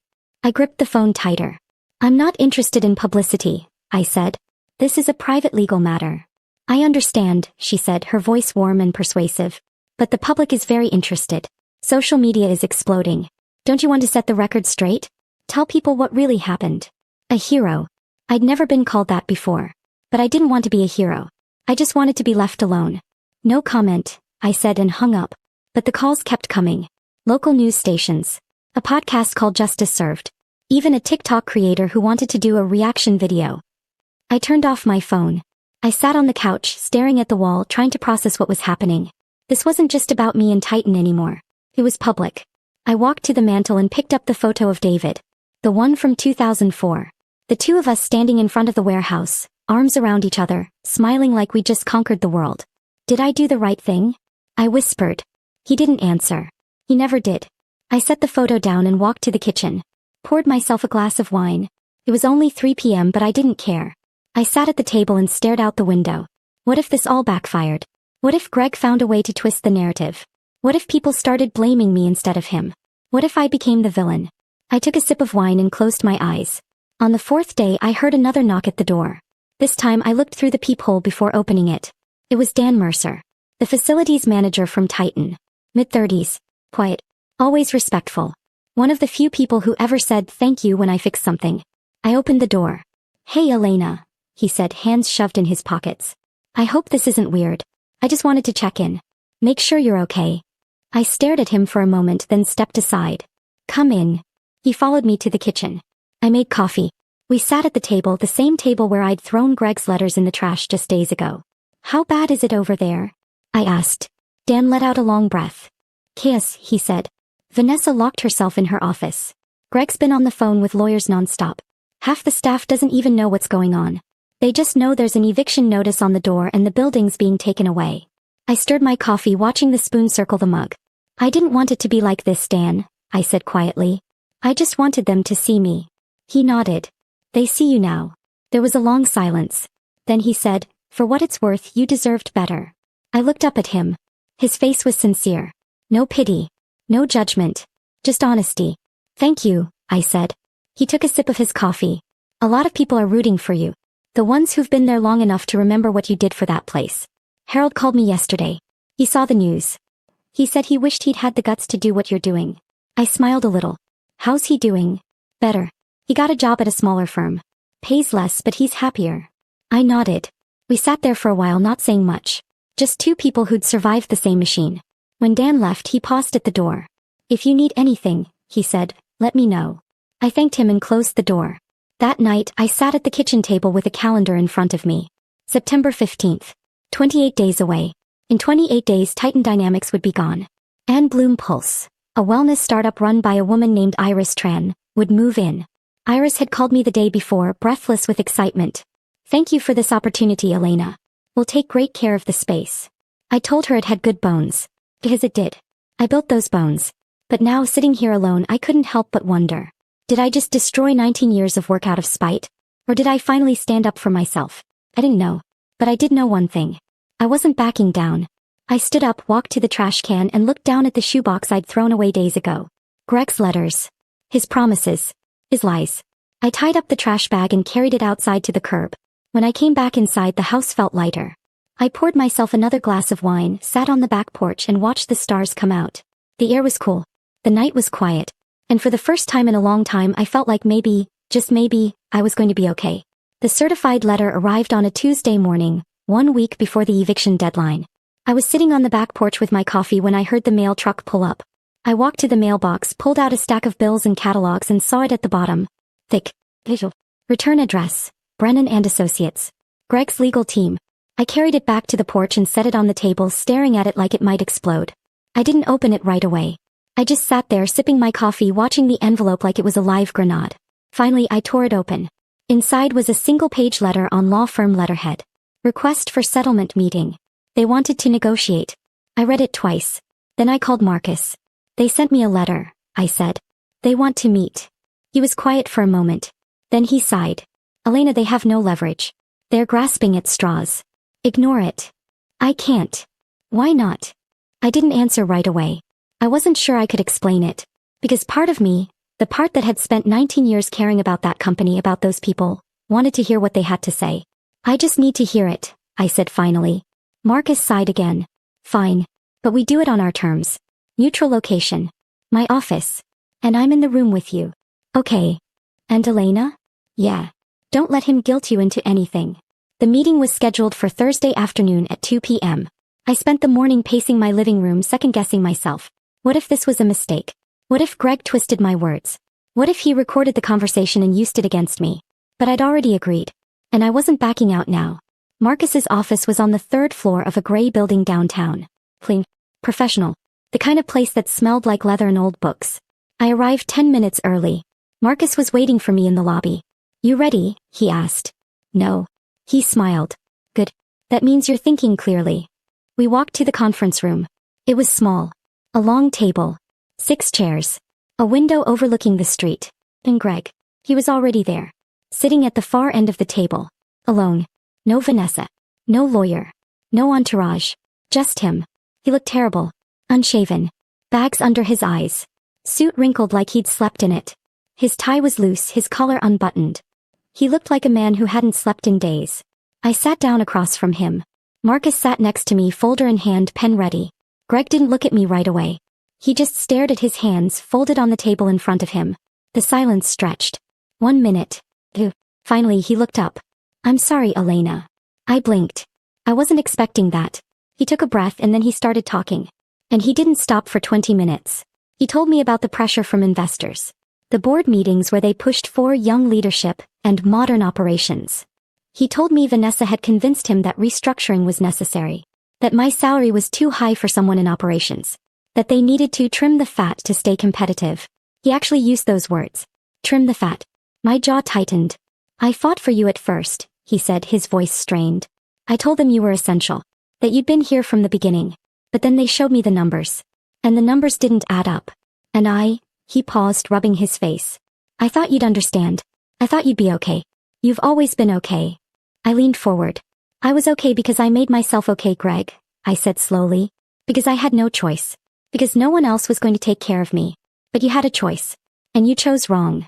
I gripped the phone tighter. I'm not interested in publicity, I said. This is a private legal matter. I understand, she said, her voice warm and persuasive. But the public is very interested. Social media is exploding. Don't you want to set the record straight? Tell people what really happened. A hero. I'd never been called that before. But I didn't want to be a hero. I just wanted to be left alone. No comment, I said and hung up. But the calls kept coming. Local news stations. A podcast called Justice Served. Even a TikTok creator who wanted to do a reaction video. I turned off my phone. I sat on the couch, staring at the wall, trying to process what was happening. This wasn't just about me and Titan anymore. It was public. I walked to the mantel and picked up the photo of David. The one from 2004. The two of us standing in front of the warehouse, arms around each other, smiling like we'd just conquered the world. Did I do the right thing? I whispered. He didn't answer. He never did. I set the photo down and walked to the kitchen. Poured myself a glass of wine. It was only 3 p.m. but I didn't care. I sat at the table and stared out the window. What if this all backfired? What if Greg found a way to twist the narrative? What if people started blaming me instead of him? What if I became the villain? I took a sip of wine and closed my eyes. On the 4th day I heard another knock at the door. This time I looked through the peephole before opening it. It was Dan Mercer, the facilities manager from Titan. Mid-30s. Quiet. Always respectful. One of the few people who ever said thank you when I fixed something. I opened the door. "Hey Elena," he said, hands shoved in his pockets. "I hope this isn't weird. I just wanted to check in. Make sure you're okay." I stared at him for a moment, then stepped aside. "Come in." He followed me to the kitchen. I made coffee. We sat at the table, the same table where I'd thrown Greg's letters in the trash just days ago. "How bad is it over there?" I asked. Dan let out a long breath. "Chaos," he said. Vanessa locked herself in her office. Greg's been on the phone with lawyers nonstop. Half the staff doesn't even know what's going on. They just know there's an eviction notice on the door and the building's being taken away. I stirred my coffee, watching the spoon circle the mug. "I didn't want it to be like this, Dan," I said quietly. "I just wanted them to see me." He nodded. "They see you now." There was a long silence. Then he said, "For what it's worth, you deserved better." I looked up at him. His face was sincere. No pity. No judgment. Just honesty. "Thank you," I said. He took a sip of his coffee. "A lot of people are rooting for you. The ones who've been there long enough to remember what you did for that place. Harold called me yesterday. He saw the news. He said he wished he'd had the guts to do what you're doing." I smiled a little. "How's he doing?" "Better. He got a job at a smaller firm. Pays less, but he's happier." I nodded. We sat there for a while, not saying much. Just two people who'd survived the same machine. When Dan left, he paused at the door. "If you need anything," he said, "let me know." I thanked him and closed the door. That night, I sat at the kitchen table with a calendar in front of me. September 15th. 28 days away. In 28 days, Titan Dynamics would be gone. Ann Bloom Pulse, a wellness startup run by a woman named Iris Tran, would move in. Iris had called me the day before, breathless with excitement. "Thank you for this opportunity, Elena. We'll take great care of the space." I told her it had good bones. Because it did. I built those bones. But now, sitting here alone, I couldn't help but wonder. Did I just destroy 19 years of work out of spite? Or did I finally stand up for myself? I didn't know. But I did know one thing. I wasn't backing down. I stood up, walked to the trash can, and looked down at the shoebox I'd thrown away days ago. Greg's letters. His promises. His lies. I tied up the trash bag and carried it outside to the curb. When I came back inside, the house felt lighter. I poured myself another glass of wine, sat on the back porch, and watched the stars come out. The air was cool. The night was quiet. And for the first time in a long time, I felt like maybe, just maybe, I was going to be okay. The certified letter arrived on a Tuesday morning, 1 week before the eviction deadline. I was sitting on the back porch with my coffee when I heard the mail truck pull up. I walked to the mailbox, pulled out a stack of bills and catalogs, and saw it at the bottom. Thick. Visual. Return address. Brennan and Associates. Greg's legal team. I carried it back to the porch and set it on the table, staring at it like it might explode. I didn't open it right away. I just sat there sipping my coffee, watching the envelope like it was a live grenade. Finally, I tore it open. Inside was a single-page letter on law firm letterhead. Request for settlement meeting. They wanted to negotiate. I read it twice. Then I called Marcus. "They sent me a letter," I said. "They want to meet." He was quiet for a moment. Then he sighed. "Elena, they have no leverage. They're grasping at straws. Ignore it." "I can't." "Why not?" I didn't answer right away. I wasn't sure I could explain it. Because part of me, the part that had spent 19 years caring about that company, about those people, wanted to hear what they had to say. "I just need to hear it," I said finally. Marcus sighed again. "Fine. But we do it on our terms. Neutral location. My office. And I'm in the room with you." "Okay." "And Elena?" "Yeah. Don't let him guilt you into anything." The meeting was scheduled for Thursday afternoon at 2 p.m. I spent the morning pacing my living room, second-guessing myself. What if this was a mistake? What if Greg twisted my words? What if he recorded the conversation and used it against me? But I'd already agreed. And I wasn't backing out now. Marcus's office was on the 3rd floor of a gray building downtown. Clean. Professional. The kind of place that smelled like leather and old books. I arrived 10 minutes early. Marcus was waiting for me in the lobby. "You ready?" he asked. "No." He smiled. "Good. That means you're thinking clearly." We walked to the conference room. It was small. A long table. 6 chairs. A window overlooking the street. And Greg. He was already there. Sitting at the far end of the table. Alone. No Vanessa. No lawyer. No entourage. Just him. He looked terrible. Unshaven. Bags under his eyes. Suit wrinkled like he'd slept in it. His tie was loose, his collar unbuttoned. He looked like a man who hadn't slept in days. I sat down across from him. Marcus sat next to me, folder in hand, pen ready. Greg didn't look at me right away. He just stared at his hands folded on the table in front of him. The silence stretched. 1 minute. 2. Finally he looked up. I'm sorry, Elena. I blinked. I wasn't expecting that. He took a breath and then he started talking. And he didn't stop for 20 minutes. He told me about the pressure from investors. The board meetings where they pushed for young leadership and modern operations. He told me Vanessa had convinced him that restructuring was necessary. That my salary was too high for someone in operations. That they needed to trim the fat to stay competitive. He actually used those words. Trim the fat. My jaw tightened. I fought for you at first, he said, his voice strained. I told them you were essential. That you'd been here from the beginning. But then they showed me the numbers. And the numbers didn't add up. And he paused, rubbing his face. I thought you'd understand. I thought you'd be okay. You've always been okay. I leaned forward. I was okay because I made myself okay, Greg, I said slowly. Because I had no choice. Because no one else was going to take care of me. But you had a choice. And you chose wrong.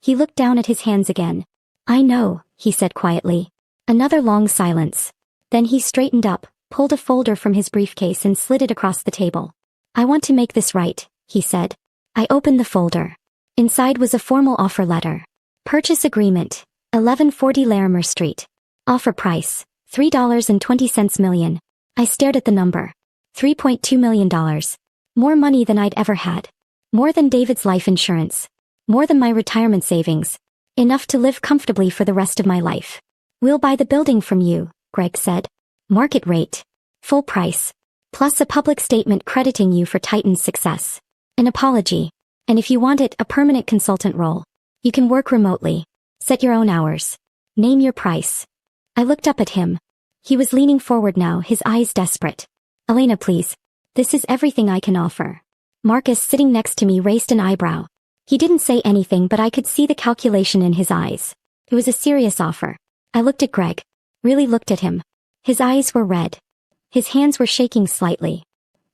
He looked down at his hands again. I know, he said quietly. Another long silence. Then he straightened up, pulled a folder from his briefcase and slid it across the table. I want to make this right, he said. I opened the folder. Inside was a formal offer letter. Purchase agreement, 1140 Larimer Street. Offer price, $3.20 million. I stared at the number. $3.2 million. More money than I'd ever had. More than David's life insurance. More than my retirement savings. Enough to live comfortably for the rest of my life. We'll buy the building from you, Greg said. Market rate. Full price. Plus a public statement crediting you for Titan's success. An apology. And if you want it, a permanent consultant role. You can work remotely. Set your own hours. Name your price. I looked up at him. He was leaning forward now, his eyes desperate. Elena, please. This is everything I can offer. Marcus, sitting next to me, raised an eyebrow. He didn't say anything, but I could see the calculation in his eyes. It was a serious offer. I looked at Greg. Really looked at him. His eyes were red. His hands were shaking slightly.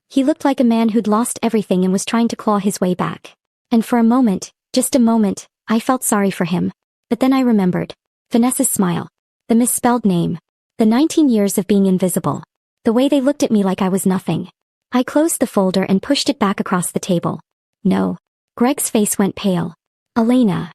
He looked like a man who'd lost everything and was trying to claw his way back. And for a moment, just a moment, I felt sorry for him. But then I remembered. Vanessa's smile. The misspelled name. The 19 years of being invisible. The way they looked at me like I was nothing. I closed the folder and pushed it back across the table. No. Greg's face went pale. Elena.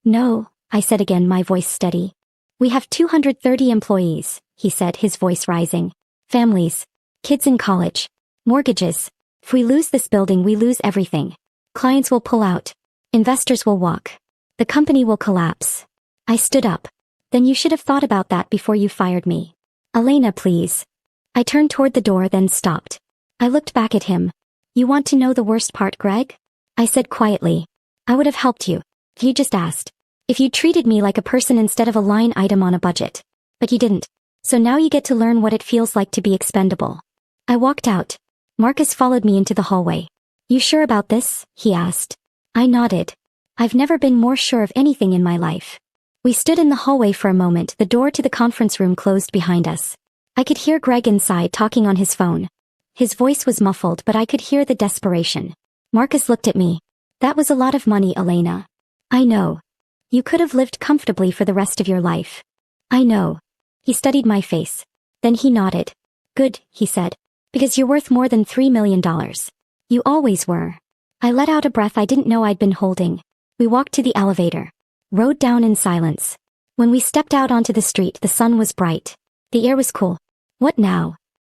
No, I said again, my voice steady. We have 230 employees, he said, his voice rising. Families. Kids in college. Mortgages. If we lose this building, we lose everything. Clients will pull out. Investors will walk. The company will collapse. I stood up. Then you should have thought about that before you fired me. Elena, please. I turned toward the door, then stopped. I looked back at him. You want to know the worst part, Greg? I said quietly. I would have helped you. If you just asked. If you treated me like a person instead of a line item on a budget. But you didn't. So now you get to learn what it feels like to be expendable. I walked out. Marcus followed me into the hallway. You sure about this? He asked. I nodded. I've never been more sure of anything in my life. We stood in the hallway for a moment. The door to the conference room closed behind us. I could hear Greg inside talking on his phone. His voice was muffled, but I could hear the desperation. Marcus looked at me. That was a lot of money, Elena. I know. You could have lived comfortably for the rest of your life. I know. He studied my face. Then he nodded. Good, he said. Because you're worth more than $3 million. You always were. I let out a breath I didn't know I'd been holding. We walked to the elevator. Rode down in silence. When we stepped out onto the street, the sun was bright. The air was cool. What now?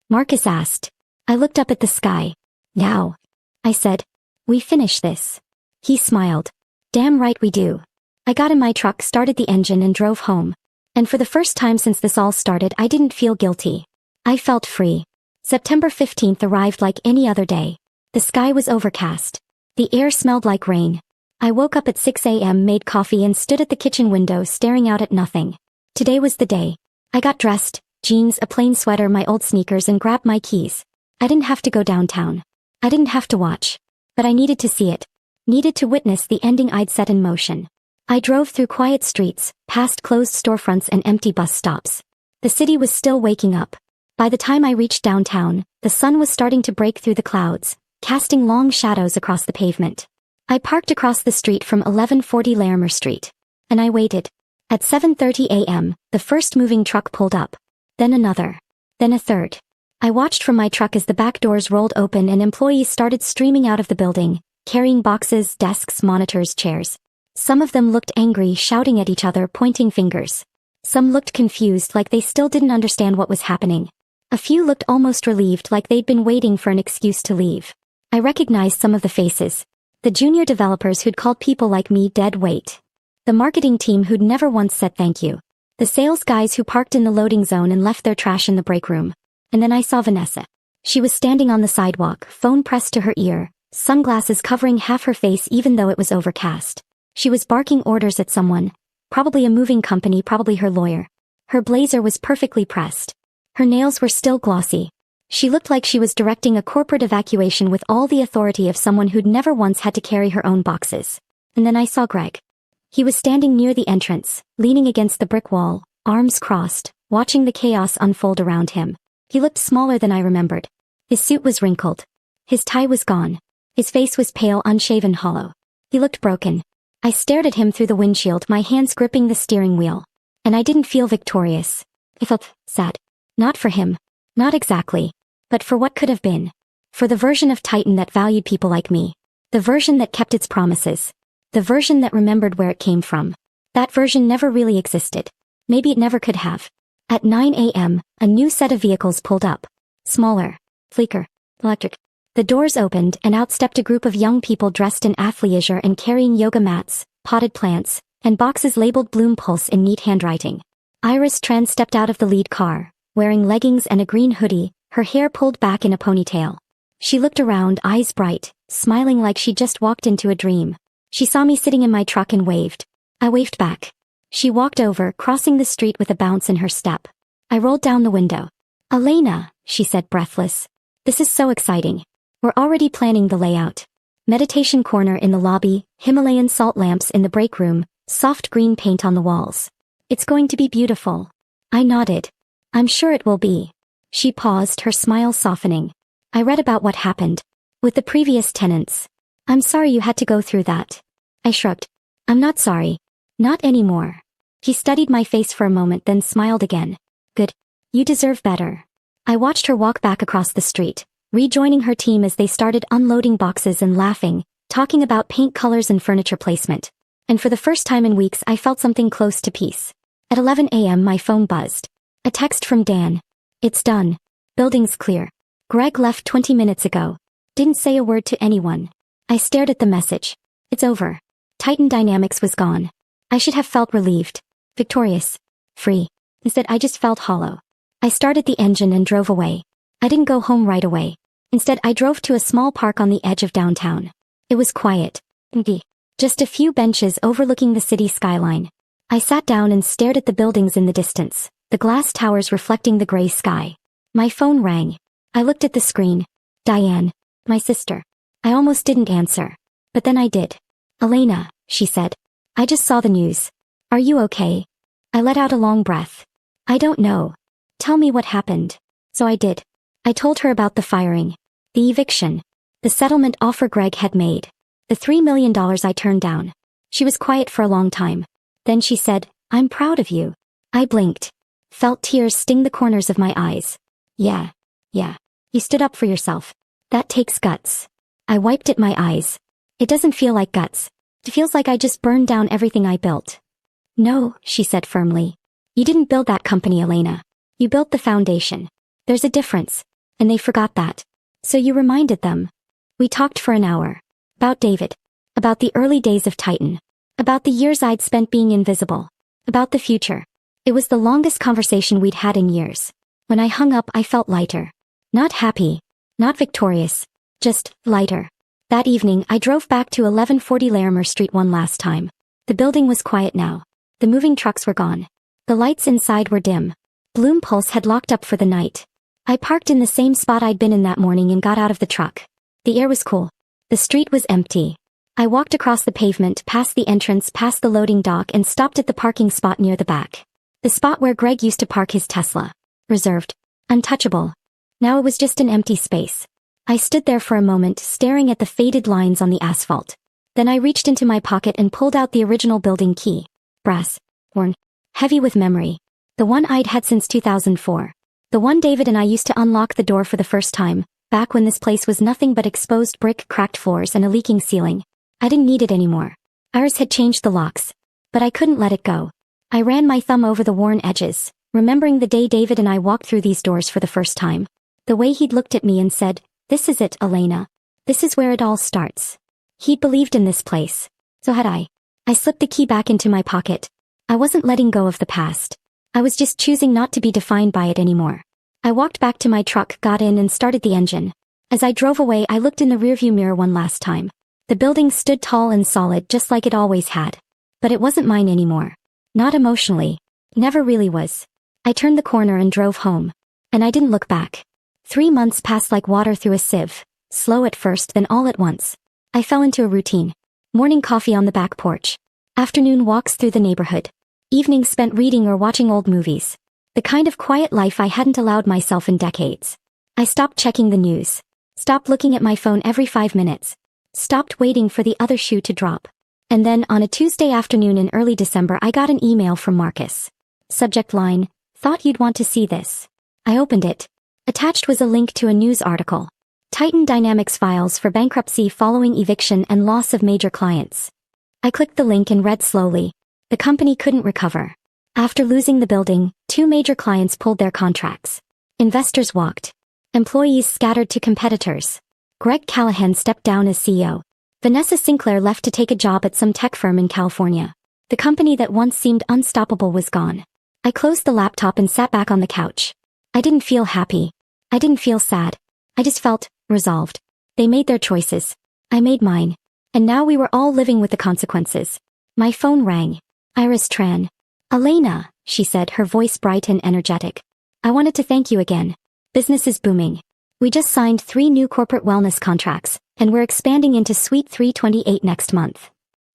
Marcus asked. I looked up at the sky. Now. I said. We finish this. He smiled. Damn right we do. I got in my truck, started the engine and drove home. And for the first time since this all started, I didn't feel guilty. I felt free. September 15th arrived like any other day. The sky was overcast. The air smelled like rain. I woke up at 6 a.m., made coffee and stood at the kitchen window staring out at nothing. Today was the day. I got dressed, jeans, a plain sweater, my old sneakers and grabbed my keys. I didn't have to go downtown. I didn't have to watch. But I needed to see it. Needed to witness the ending I'd set in motion. I drove through quiet streets, past closed storefronts and empty bus stops. The city was still waking up. By the time I reached downtown, the sun was starting to break through the clouds, casting long shadows across the pavement. I parked across the street from 1140 Larimer Street. And I waited. At 7:30 a.m., the first moving truck pulled up. Then another. Then a third. I watched from my truck as the back doors rolled open and employees started streaming out of the building, carrying boxes, desks, monitors, chairs. Some of them looked angry, shouting at each other, pointing fingers. Some looked confused, like they still didn't understand what was happening. A few looked almost relieved, like they'd been waiting for an excuse to leave. I recognized some of the faces. The junior developers who'd called people like me dead weight. The marketing team who'd never once said thank you. The sales guys who parked in the loading zone and left their trash in the break room. And then I saw Vanessa. She was standing on the sidewalk, phone pressed to her ear, sunglasses covering half her face even though it was overcast. She was barking orders at someone, probably a moving company, probably her lawyer. Her blazer was perfectly pressed. Her nails were still glossy. She looked like she was directing a corporate evacuation with all the authority of someone who'd never once had to carry her own boxes. And then I saw Greg. He was standing near the entrance, leaning against the brick wall, arms crossed, watching the chaos unfold around him. He looked smaller than I remembered. His suit was wrinkled. His tie was gone. His face was pale, unshaven, hollow. He looked broken. I stared at him through the windshield, my hands gripping the steering wheel. And I didn't feel victorious. I felt sad. Not for him. Not exactly. But for what could have been. For the version of Titan that valued people like me. The version that kept its promises. The version that remembered where it came from. That version never really existed. Maybe it never could have. At 9 a.m., a new set of vehicles pulled up. Smaller. Sleeker. Electric. The doors opened and out stepped a group of young people dressed in athleisure and carrying yoga mats, potted plants, and boxes labeled Bloom Pulse in neat handwriting. Iris Tran stepped out of the lead car, wearing leggings and a green hoodie, her hair pulled back in a ponytail. She looked around, eyes bright, smiling like she'd just walked into a dream. She saw me sitting in my truck and waved. I waved back. She walked over, crossing the street with a bounce in her step. I rolled down the window. "Elena," she said, breathless. "This is so exciting. We're already planning the layout. Meditation corner in the lobby, Himalayan salt lamps in the break room, soft green paint on the walls. It's going to be beautiful." I nodded. "I'm sure it will be." She paused, her smile softening. "I read about what happened with the previous tenants. I'm sorry you had to go through that." I shrugged. "I'm not sorry. Not anymore." He studied my face for a moment, then smiled again. "Good. You deserve better." I watched her walk back across the street, rejoining her team as they started unloading boxes and laughing, talking about paint colors and furniture placement. And for the first time in weeks I felt something close to peace. At 11 a.m. my phone buzzed. A text from Dan. "It's done. Building's clear. Greg left 20 minutes ago. Didn't say a word to anyone." I stared at the message. It's over. Titan Dynamics was gone. I should have felt relieved. Victorious. Free. Instead I just felt hollow. I started the engine and drove away. I didn't go home right away. Instead I drove to a small park on the edge of downtown. It was quiet. Empty. Just a few benches overlooking the city skyline. I sat down and stared at the buildings in the distance, the glass towers reflecting the gray sky. My phone rang. I looked at the screen. Diane. My sister. I almost didn't answer. But then I did. "Elena," she said. "I just saw the news. Are you okay?" I let out a long breath. "I don't know. Tell me what happened." So I did. I told her about the firing, the eviction, the settlement offer Greg had made, the $3 million I turned down. She was quiet for a long time. Then she said, "I'm proud of you." I blinked. Felt tears sting the corners of my eyes. Yeah. You stood up for yourself. That takes guts." I wiped at my eyes. "It doesn't feel like guts. It feels like I just burned down everything I built." "No," she said firmly. "You didn't build that company, Elena. You built the foundation. There's a difference. And they forgot that. So you reminded them." We talked for an hour. About David. About the early days of Titan. About the years I'd spent being invisible. About the future. It was the longest conversation we'd had in years. When I hung up, I felt lighter. Not happy. Not victorious. Just lighter. That evening, I drove back to 1140 Larimer Street one last time. The building was quiet now. The moving trucks were gone. The lights inside were dim. Bloom Pulse had locked up for the night. I parked in the same spot I'd been in that morning and got out of the truck. The air was cool. The street was empty. I walked across the pavement, past the entrance, past the loading dock, and stopped at the parking spot near the back. The spot where Greg used to park his Tesla. Reserved. Untouchable. Now it was just an empty space. I stood there for a moment, staring at the faded lines on the asphalt. Then I reached into my pocket and pulled out the original building key. Brass. Worn. Heavy with memory. The one I'd had since 2004. The one David and I used to unlock the door for the first time, back when this place was nothing but exposed brick, cracked floors, and a leaking ceiling. I didn't need it anymore. Iris had changed the locks. But I couldn't let it go. I ran my thumb over the worn edges, remembering the day David and I walked through these doors for the first time. The way he'd looked at me and said, "This is it, Elena. This is where it all starts." He'd believed in this place. So had I. I slipped the key back into my pocket. I wasn't letting go of the past. I was just choosing not to be defined by it anymore. I walked back to my truck, got in, and started the engine. As I drove away, I looked in the rearview mirror one last time. The building stood tall and solid, just like it always had. But it wasn't mine anymore. Not emotionally. Never really was. I turned the corner and drove home. And I didn't look back. 3 months passed like water through a sieve. Slow at first, then all at once. I fell into a routine. Morning coffee on the back porch. Afternoon walks through the neighborhood. Evenings spent reading or watching old movies. The kind of quiet life I hadn't allowed myself in decades. I stopped checking the news. Stopped looking at my phone every 5 minutes. Stopped waiting for the other shoe to drop. And then, on a Tuesday afternoon in early December, I got an email from Marcus. Subject line, "Thought you'd want to see this." I opened it. Attached was a link to a news article. Titan Dynamics files for bankruptcy following eviction and loss of major clients. I clicked the link and read slowly. The company couldn't recover. After losing the building, 2 major clients pulled their contracts. Investors walked. Employees scattered to competitors. Greg Callahan stepped down as CEO. Vanessa Sinclair left to take a job at some tech firm in California. The company that once seemed unstoppable was gone. I closed the laptop and sat back on the couch. I didn't feel happy. I didn't feel sad. I just felt resolved. They made their choices. I made mine. And now we were all living with the consequences. My phone rang. Iris Tran. "Elena," she said, her voice bright and energetic. "I wanted to thank you again. Business is booming. We just signed 3 new corporate wellness contracts, and we're expanding into Suite 328 next month."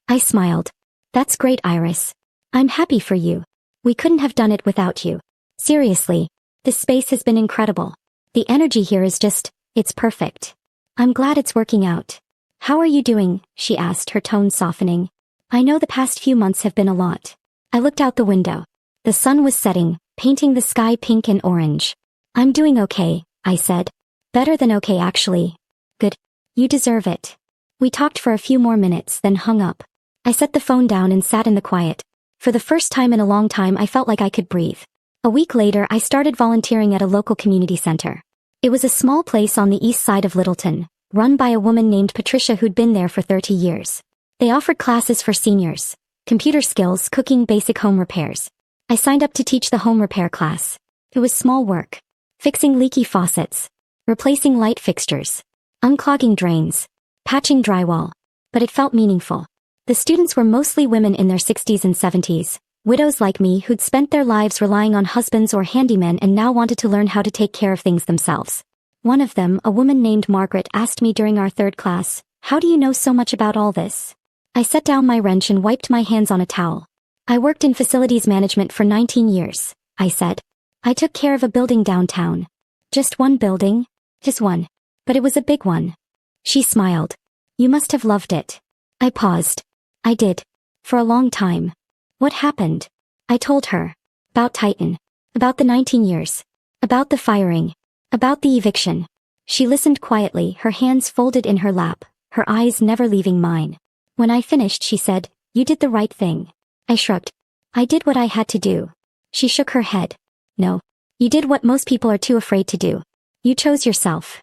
I smiled. "That's great, Iris. I'm happy for you. We couldn't have done it without you. Seriously, this space has been incredible. The energy here is just, it's perfect. I'm glad it's working out." "How are you doing?" she asked, her tone softening. "I know the past few months have been a lot." I looked out the window. The sun was setting, painting the sky pink and orange. "I'm doing okay," I said. "Better than okay, actually." "Good. You deserve it." We talked for a few more minutes, then hung up. I set the phone down and sat in the quiet. For the first time in a long time, I felt like I could breathe. A week later, I started volunteering at a local community center. It was a small place on the east side of Littleton, run by a woman named Patricia who'd been there for 30 years. They offered classes for seniors. Computer skills, cooking, basic home repairs. I signed up to teach the home repair class. It was small work. Fixing leaky faucets. Replacing light fixtures. Unclogging drains. Patching drywall. But it felt meaningful. The students were mostly women in their 60s and 70s, widows like me who'd spent their lives relying on husbands or handymen and now wanted to learn how to take care of things themselves. One of them, a woman named Margaret, asked me during our 3rd class, "How do you know so much about all this?" I set down my wrench and wiped my hands on a towel. "I worked in facilities management for 19 years, I said. "I took care of a building downtown." "Just one building?" "Just one. But it was a big one." She smiled. "You must have loved it." I paused. "I did. For a long time." "What happened?" I told her. About Titan. About the 19 years. About the firing. About the eviction. She listened quietly, her hands folded in her lap, her eyes never leaving mine. When I finished, she said, "You did the right thing." I shrugged. "I did what I had to do." She shook her head. "No. You did what most people are too afraid to do. You chose yourself."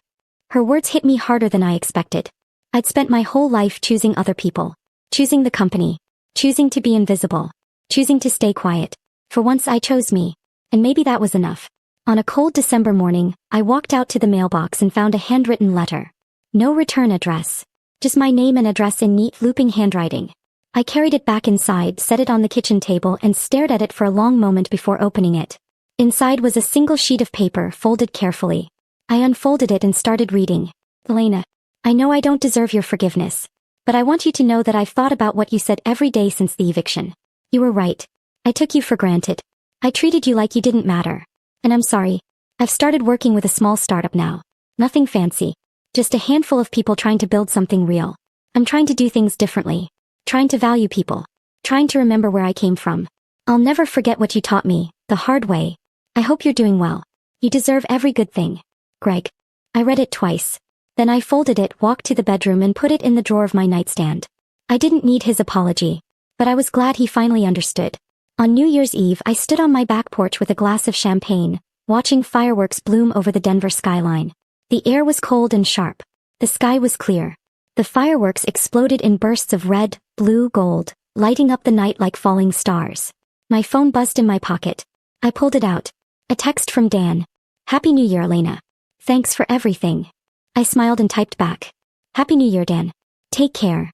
Her words hit me harder than I expected. I'd spent my whole life choosing other people. Choosing the company. Choosing to be invisible. Choosing to stay quiet. For once I chose me. And maybe that was enough. On a cold December morning, I walked out to the mailbox and found a handwritten letter. No return address. Just my name and address in neat, looping handwriting. I carried it back inside, set it on the kitchen table, and stared at it for a long moment before opening it. Inside was a single sheet of paper, folded carefully. I unfolded it and started reading. "Elena, I know I don't deserve your forgiveness. But I want you to know that I've thought about what you said every day since the eviction. You were right. I took you for granted. I treated you like you didn't matter. And I'm sorry. I've started working with a small startup now. Nothing fancy. Just a handful of people trying to build something real. I'm trying to do things differently. Trying to value people. Trying to remember where I came from. I'll never forget what you taught me, the hard way. I hope you're doing well. You deserve every good thing. Greg. I read it twice. Then I folded it, walked to the bedroom and put it in the drawer of my nightstand. I didn't need his apology. But I was glad he finally understood. On New Year's Eve I stood on my back porch with a glass of champagne, watching fireworks bloom over the Denver skyline. The air was cold and sharp. The sky was clear. The fireworks exploded in bursts of red, blue, gold, lighting up the night like falling stars. My phone buzzed in my pocket. I pulled it out. A text from Dan. Happy New Year, Elena. Thanks for everything. I smiled and typed back. Happy New Year, Dan. Take care.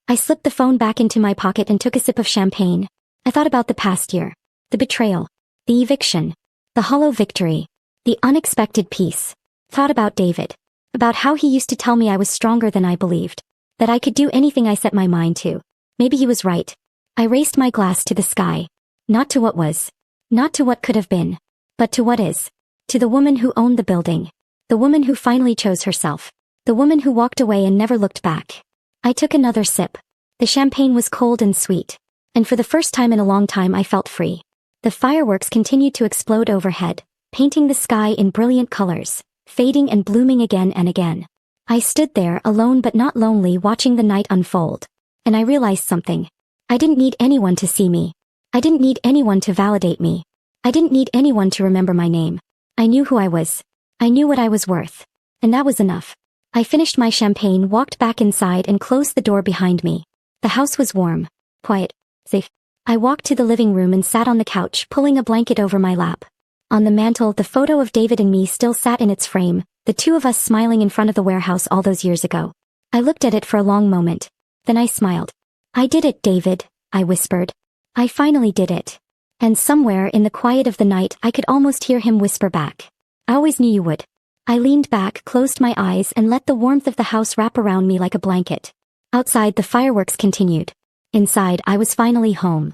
I slipped the phone back into my pocket and took a sip of champagne. I thought about the past year. The betrayal. The eviction. The hollow victory. The unexpected peace. Thought about David. About how he used to tell me I was stronger than I believed. That I could do anything I set my mind to. Maybe he was right. I raised my glass to the sky. Not to what was. Not to what could have been. But to what is. To the woman who owned the building. The woman who finally chose herself. The woman who walked away and never looked back. I took another sip. The champagne was cold and sweet. And for the first time in a long time I felt free. The fireworks continued to explode overhead, painting the sky in brilliant colors, fading and blooming again and again. I stood there alone but not lonely watching the night unfold. And I realized something. I didn't need anyone to see me. I didn't need anyone to validate me. I didn't need anyone to remember my name. I knew who I was. I knew what I was worth. And that was enough. I finished my champagne, walked back inside and closed the door behind me. The house was warm, quiet, safe. I walked to the living room and sat on the couch, pulling a blanket over my lap. On the mantel, the photo of David and me still sat in its frame, the two of us smiling in front of the warehouse all those years ago. I looked at it for a long moment. Then I smiled. I did it, David, I whispered. I finally did it. And somewhere in the quiet of the night I could almost hear him whisper back. I always knew you would. I leaned back, closed my eyes and let the warmth of the house wrap around me like a blanket. Outside the fireworks continued. Inside I was finally home.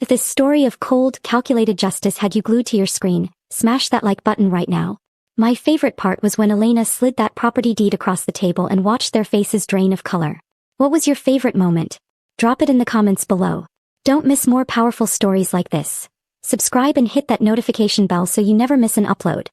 If this story of cold, calculated justice had you glued to your screen, smash that like button right now. My favorite part was when Elena slid that property deed across the table and watched their faces drain of color. What was your favorite moment? Drop it in the comments below. Don't miss more powerful stories like this. Subscribe and hit that notification bell so you never miss an upload.